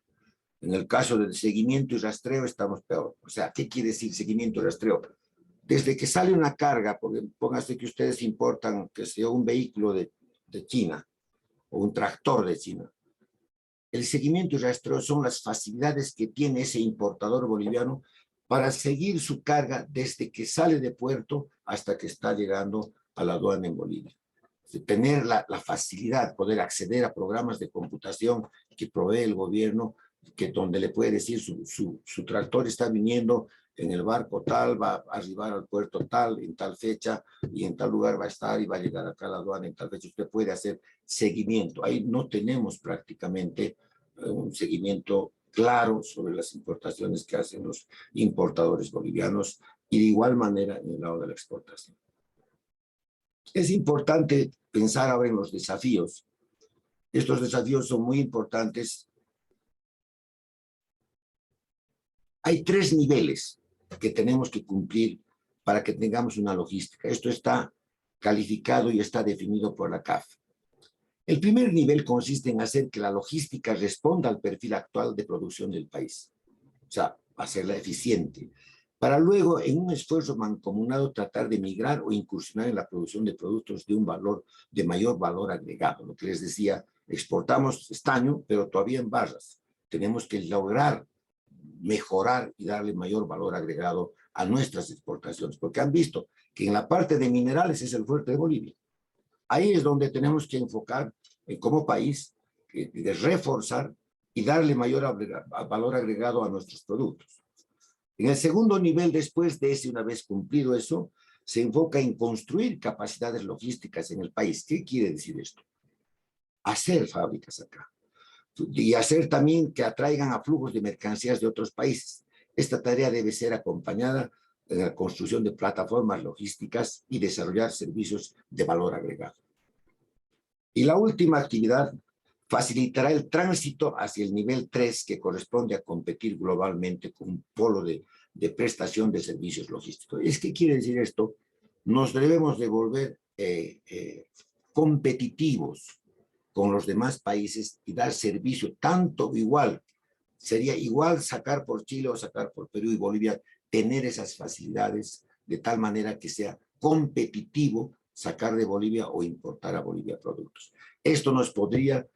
En el caso del seguimiento y rastreo estamos peor. O sea, ¿qué quiere decir seguimiento y rastreo? Desde que sale una carga, porque pónganse que ustedes importan, que sea un vehículo de China o un tractor de China. El seguimiento y rastreo son las facilidades que tiene ese importador boliviano para seguir su carga desde que sale de puerto hasta que está llegando a la aduana en Bolivia. Tener la facilidad, poder acceder a programas de computación que provee el gobierno, donde le puede decir su tractor está viniendo en el barco tal, va a arribar al puerto tal, en tal fecha, y en tal lugar va a estar y va a llegar acá a la aduana en tal fecha. Usted puede hacer seguimiento. Ahí no tenemos prácticamente un seguimiento claro sobre las importaciones que hacen los importadores bolivianos y de igual manera en el lado de la exportación. Es importante pensar ahora en los desafíos. Estos desafíos son muy importantes. Hay 3 niveles que tenemos que cumplir para que tengamos una logística. Esto está calificado y está definido por la CAF. El primer nivel consiste en hacer que la logística responda al perfil actual de producción del país. O sea, hacerla eficiente. para luego, en un esfuerzo mancomunado, tratar de migrar o incursionar en la producción de productos de mayor valor agregado. Lo que les decía, exportamos estaño, pero todavía en barras. Tenemos que lograr mejorar y darle mayor valor agregado a nuestras exportaciones, porque han visto que en la parte de minerales es el fuerte de Bolivia. Ahí es donde tenemos que enfocar como país, de reforzar y darle mayor valor agregado a nuestros productos. En el segundo nivel, después de ese, una vez cumplido eso, se enfoca en construir capacidades logísticas en el país. ¿Qué quiere decir esto? Hacer fábricas acá. Y hacer también que atraigan a flujos de mercancías de otros países. Esta tarea debe ser acompañada en la construcción de plataformas logísticas y desarrollar servicios de valor agregado. Y la última actividad facilitará el tránsito hacia el nivel 3, que corresponde a competir globalmente con un polo de prestación de servicios logísticos. ¿Qué quiere decir esto? Nos debemos de volver competitivos con los demás países y dar servicio tanto igual. Sería igual sacar por Chile o sacar por Perú y Bolivia, tener esas facilidades de tal manera que sea competitivo sacar de Bolivia o importar a Bolivia productos. Esto nos pondría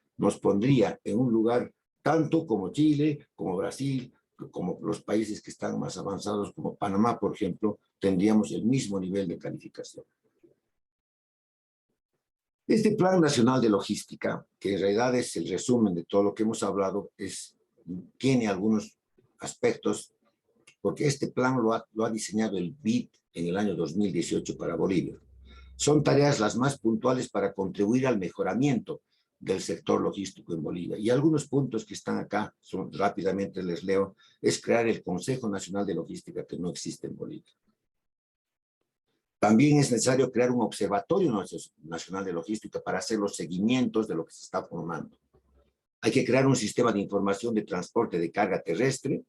en un lugar tanto como Chile, como Brasil, como los países que están más avanzados, como Panamá, por ejemplo, tendríamos el mismo nivel de calificación. Este Plan Nacional de Logística, que en realidad es el resumen de todo lo que hemos hablado, tiene algunos aspectos, porque este plan lo ha diseñado el BID en el año 2018 para Bolivia. Son tareas las más puntuales para contribuir al mejoramiento del sector logístico en Bolivia. Y algunos puntos que están acá, rápidamente les leo, es crear el Consejo Nacional de Logística, que no existe en Bolivia. También es necesario crear un observatorio nacional de logística para hacer los seguimientos de lo que se está formando. Hay que crear un sistema de información de transporte de carga terrestre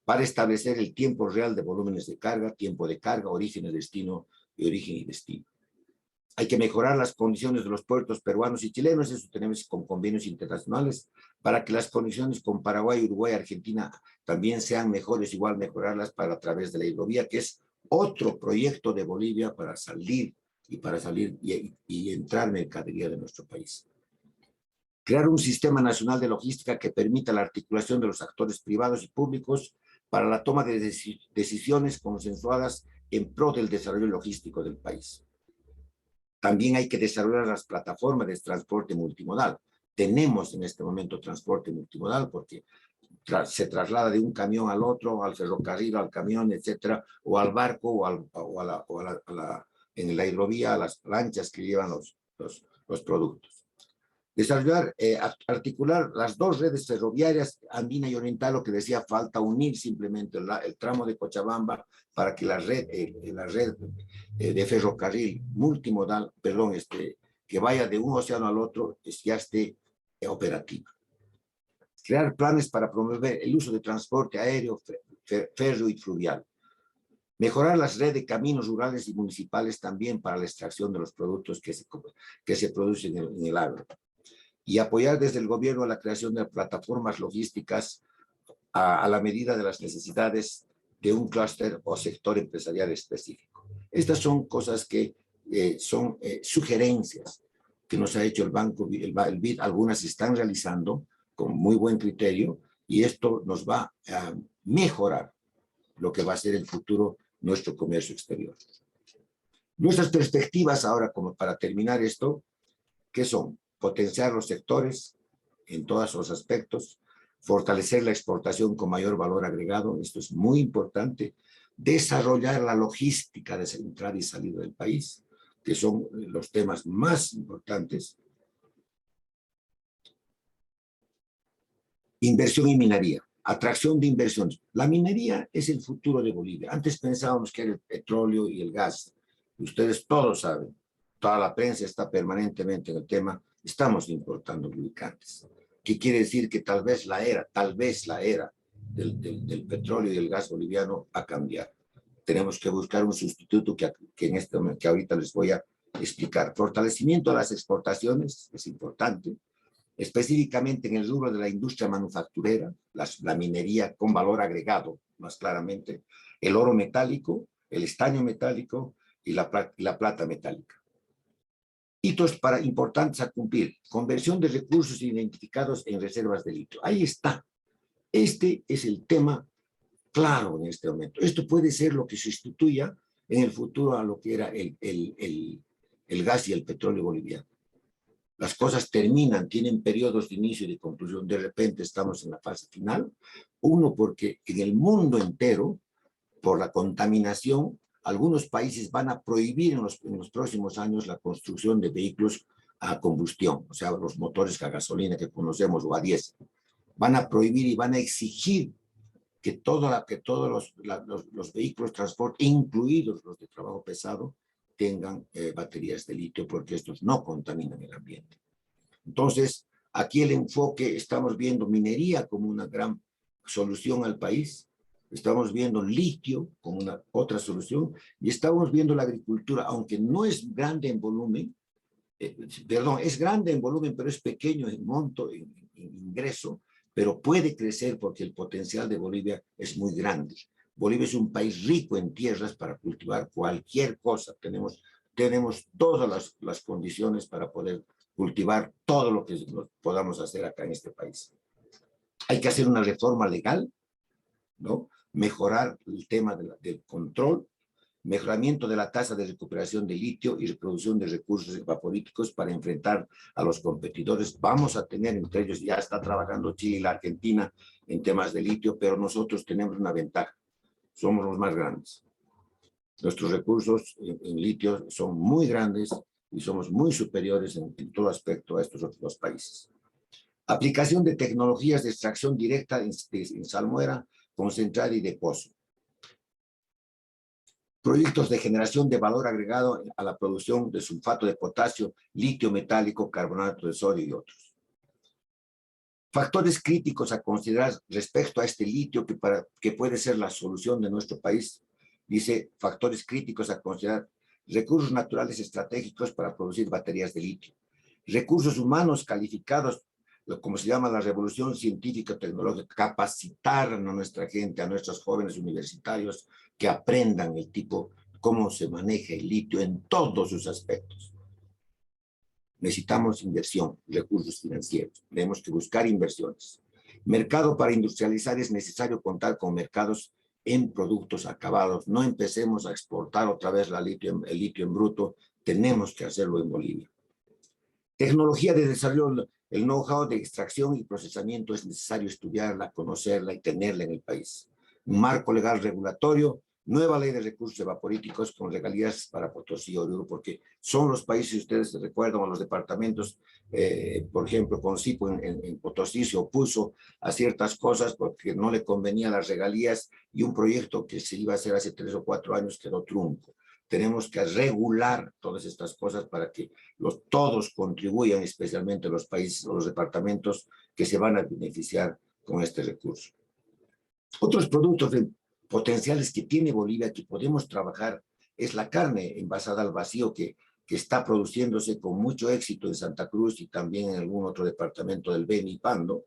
para establecer el tiempo real de volúmenes de carga, tiempo de carga, origen y destino, y origen y destino. Hay que mejorar las condiciones de los puertos peruanos y chilenos, eso tenemos con convenios internacionales, para que las condiciones con Paraguay, Uruguay, Argentina también sean mejores, igual mejorarlas a través de la hidrovía, que es otro proyecto de Bolivia para salir y entrar mercadería de nuestro país. Crear un sistema nacional de logística que permita la articulación de los actores privados y públicos para la toma de decisiones consensuadas en pro del desarrollo logístico del país. También hay que desarrollar las plataformas de transporte multimodal. Tenemos en este momento transporte multimodal porque se traslada de un camión al otro, al ferrocarril, al camión, etcétera, o al barco, en la hidrovía, a las lanchas que llevan los productos. Desarrollar, articular las dos redes ferroviarias, andina y oriental, lo que decía, falta unir simplemente el tramo de Cochabamba para que la red de ferrocarril multimodal, que vaya de un océano al otro, ya esté operativa. Crear planes para promover el uso de transporte aéreo, férreo y fluvial. Mejorar las redes de caminos rurales y municipales también para la extracción de los productos que se producen en el agro. Y apoyar desde el gobierno la creación de plataformas logísticas a la medida de las necesidades de un clúster o sector empresarial específico. Estas son cosas que son sugerencias que nos ha hecho el BID. Algunas se están realizando con muy buen criterio y esto nos va a mejorar lo que va a ser el futuro nuestro comercio exterior. Nuestras perspectivas ahora, como para terminar esto, ¿qué son? Potenciar los sectores en todos sus aspectos, fortalecer la exportación con mayor valor agregado, esto es muy importante, desarrollar la logística de entrada y salida del país, que son los temas más importantes. Inversión y minería, atracción de inversiones. La minería es el futuro de Bolivia. Antes pensábamos que era el petróleo y el gas. Ustedes todos saben, toda la prensa está permanentemente en el tema. Estamos importando lubricantes. ¿Qué quiere decir? Que tal vez la era del petróleo y del gas boliviano va a cambiar. Tenemos que buscar un sustituto que ahorita les voy a explicar. Fortalecimiento de las exportaciones es importante. específicamente en el rubro de la industria manufacturera, la minería con valor agregado, más claramente, el oro metálico, el estaño metálico y la plata metálica. Hitos importantes a cumplir: conversión de recursos identificados en reservas de litio. Ahí está. Este es el tema claro en este momento. Esto puede ser lo que sustituya en el futuro a lo que era el gas y el petróleo boliviano. Las cosas terminan, tienen periodos de inicio y de conclusión. De repente estamos en la fase final. Uno, porque en el mundo entero, por la contaminación, algunos países van a prohibir en los próximos años la construcción de vehículos a combustión, o sea, los motores a gasolina que conocemos o a diésel. Van a prohibir y van a exigir que todos los vehículos de transporte, incluidos los de trabajo pesado, tengan baterías de litio, porque estos no contaminan el ambiente. Entonces, aquí el enfoque, estamos viendo minería como una gran solución al país, estamos viendo litio como otra solución, y estamos viendo la agricultura, aunque no es grande en volumen, es grande en volumen, pero es pequeño en monto, en ingreso, pero puede crecer porque el potencial de Bolivia es muy grande. Bolivia es un país rico en tierras para cultivar cualquier cosa. Tenemos todas las condiciones para poder cultivar todo lo que podamos hacer acá en este país. Hay que hacer una reforma legal, ¿no? Mejorar el tema del control, mejoramiento de la tasa de recuperación de litio y reproducción de recursos evaporíticos para enfrentar a los competidores. Vamos a tener, entre ellos ya está trabajando Chile y la Argentina en temas de litio, pero nosotros tenemos una ventaja: somos los más grandes. Nuestros recursos en litio son muy grandes y somos muy superiores en todo aspecto a estos otros países. Aplicación de tecnologías de extracción directa en salmuera, concentrada y de pozo. Proyectos de generación de valor agregado a la producción de sulfato de potasio, litio metálico, carbonato de sodio y otros. Factores críticos a considerar respecto a este litio que puede ser la solución de nuestro país. Dice, factores críticos a considerar: recursos naturales estratégicos para producir baterías de litio, recursos humanos calificados, como se llama la revolución científico-tecnológica, capacitar a nuestra gente, a nuestros jóvenes universitarios, que aprendan cómo se maneja el litio en todos sus aspectos. Necesitamos inversión, recursos financieros, tenemos que buscar inversiones. Mercado para industrializar: es necesario contar con mercados en productos acabados. No empecemos a exportar otra vez el litio en bruto, tenemos que hacerlo en Bolivia. Tecnología de desarrollo: el know-how de extracción y procesamiento es necesario estudiarla, conocerla y tenerla en el país. Un marco legal regulatorio: nueva ley de recursos evaporíticos con regalías para Potosí y Oruro, porque son los países, ustedes se recuerdan, a los departamentos, por ejemplo, Concipo en Potosí se opuso a ciertas cosas porque no le convenía las regalías, y un proyecto que se iba a hacer hace 3 o 4 años quedó trunco. Tenemos que regular todas estas cosas para que todos contribuyan, especialmente los países o los departamentos que se van a beneficiar con este recurso. Otros productos potenciales que tiene Bolivia que podemos trabajar es la carne envasada al vacío que está produciéndose con mucho éxito en Santa Cruz y también en algún otro departamento del Beni y Pando.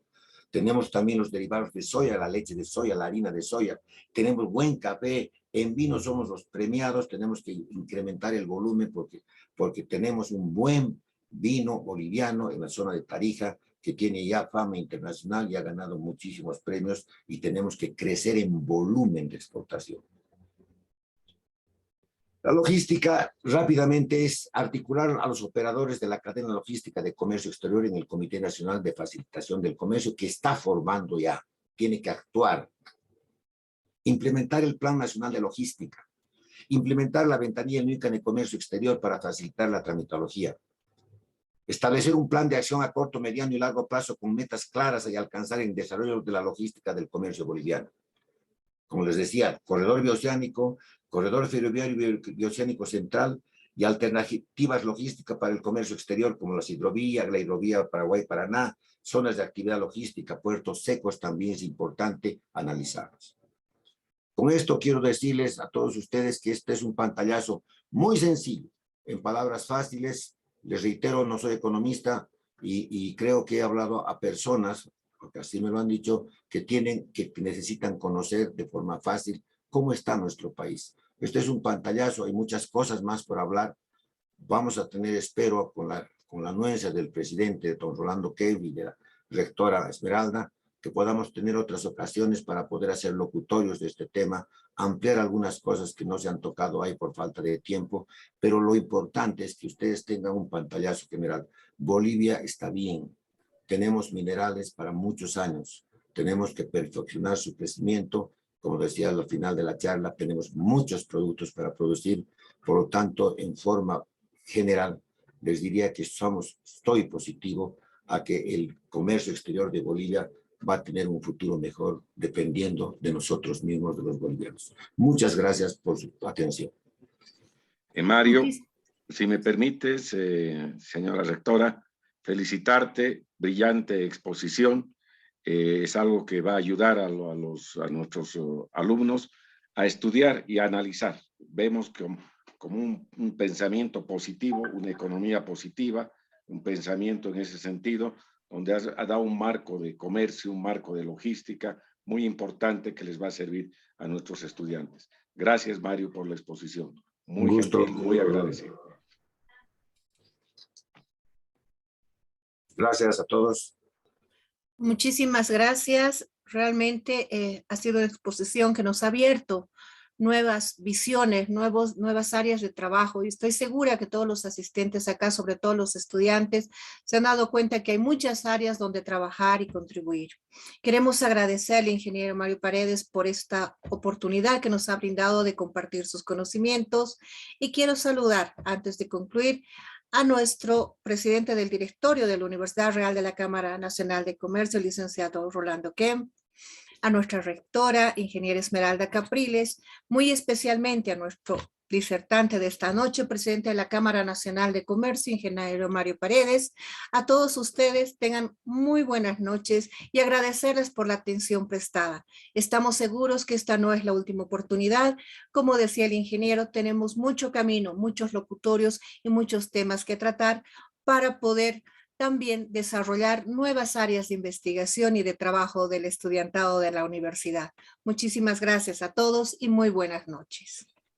Tenemos también los derivados de soya, la leche de soya, la harina de soya. Tenemos buen café. En vino somos los premiados. Tenemos que incrementar el volumen porque tenemos un buen vino boliviano en la zona de Tarija que tiene ya fama internacional y ha ganado muchísimos premios, y tenemos que crecer en volumen de exportación. La logística, rápidamente, es articular a los operadores de la cadena logística de comercio exterior en el Comité Nacional de Facilitación del Comercio, que está formando ya, tiene que actuar. Implementar el Plan Nacional de Logística. Implementar la ventanilla única en el comercio exterior para facilitar la tramitología. Establecer un plan de acción a corto, mediano y largo plazo con metas claras y alcanzar el desarrollo de la logística del comercio boliviano. Como les decía, corredor bioceánico, corredor ferroviario bioceánico central y alternativas logísticas para el comercio exterior, como las hidrovías, la hidrovía Paraguay-Paraná, zonas de actividad logística, puertos secos, también es importante analizarlos. Con esto quiero decirles a todos ustedes que este es un pantallazo muy sencillo, en palabras fáciles. Les reitero, no soy economista, y creo que he hablado a personas, porque así me lo han dicho, que necesitan conocer de forma fácil cómo está nuestro país. Este es un pantallazo, hay muchas cosas más por hablar. Vamos a tener, espero, con la anuencia del presidente, don Rolando Kevin, y de la rectora Esmeralda, que podamos tener otras ocasiones para poder hacer locutorios de este tema, ampliar algunas cosas que no se han tocado ahí por falta de tiempo, pero lo importante es que ustedes tengan un pantallazo general. Bolivia está bien, tenemos minerales para muchos años, tenemos que perfeccionar su crecimiento, como decía al final de la charla, tenemos muchos productos para producir, por lo tanto, en forma general, les diría que estoy positivo a que el comercio exterior de Bolivia va a tener un futuro mejor dependiendo de nosotros mismos, de los bolivianos. Muchas gracias por su atención. Mario, si me permites, señora rectora, felicitarte, brillante exposición. Es algo que va a ayudar a nuestros alumnos a estudiar y a analizar. Vemos como un pensamiento positivo, una economía positiva, un pensamiento en ese sentido, donde ha dado un marco de comercio, un marco de logística muy importante que les va a servir a nuestros estudiantes. Gracias, Mario, por la exposición. Muy gentil, muy agradecido. Gracias a todos. Muchísimas gracias. Realmente ha sido una exposición que nos ha abierto nuevas visiones, nuevas áreas de trabajo, y estoy segura que todos los asistentes acá, sobre todo los estudiantes, se han dado cuenta que hay muchas áreas donde trabajar y contribuir. Queremos agradecer al ingeniero Mario Paredes por esta oportunidad que nos ha brindado de compartir sus conocimientos, y quiero saludar, antes de concluir, a nuestro presidente del directorio de la Universidad Real de la Cámara Nacional de Comercio, el licenciado Rolando Kemp, a nuestra rectora, ingeniera Esmeralda Capriles, muy especialmente a nuestro disertante de esta noche, presidente de la Cámara Nacional de Comercio, ingeniero Mario Paredes. A todos ustedes tengan muy buenas noches y agradecerles por la atención prestada. Estamos seguros que esta no es la última oportunidad. Como decía el ingeniero, tenemos mucho camino, muchos locutorios y muchos temas que tratar para poder también desarrollar nuevas áreas de investigación y de trabajo del estudiantado de la universidad. Muchísimas gracias a todos y muy buenas noches.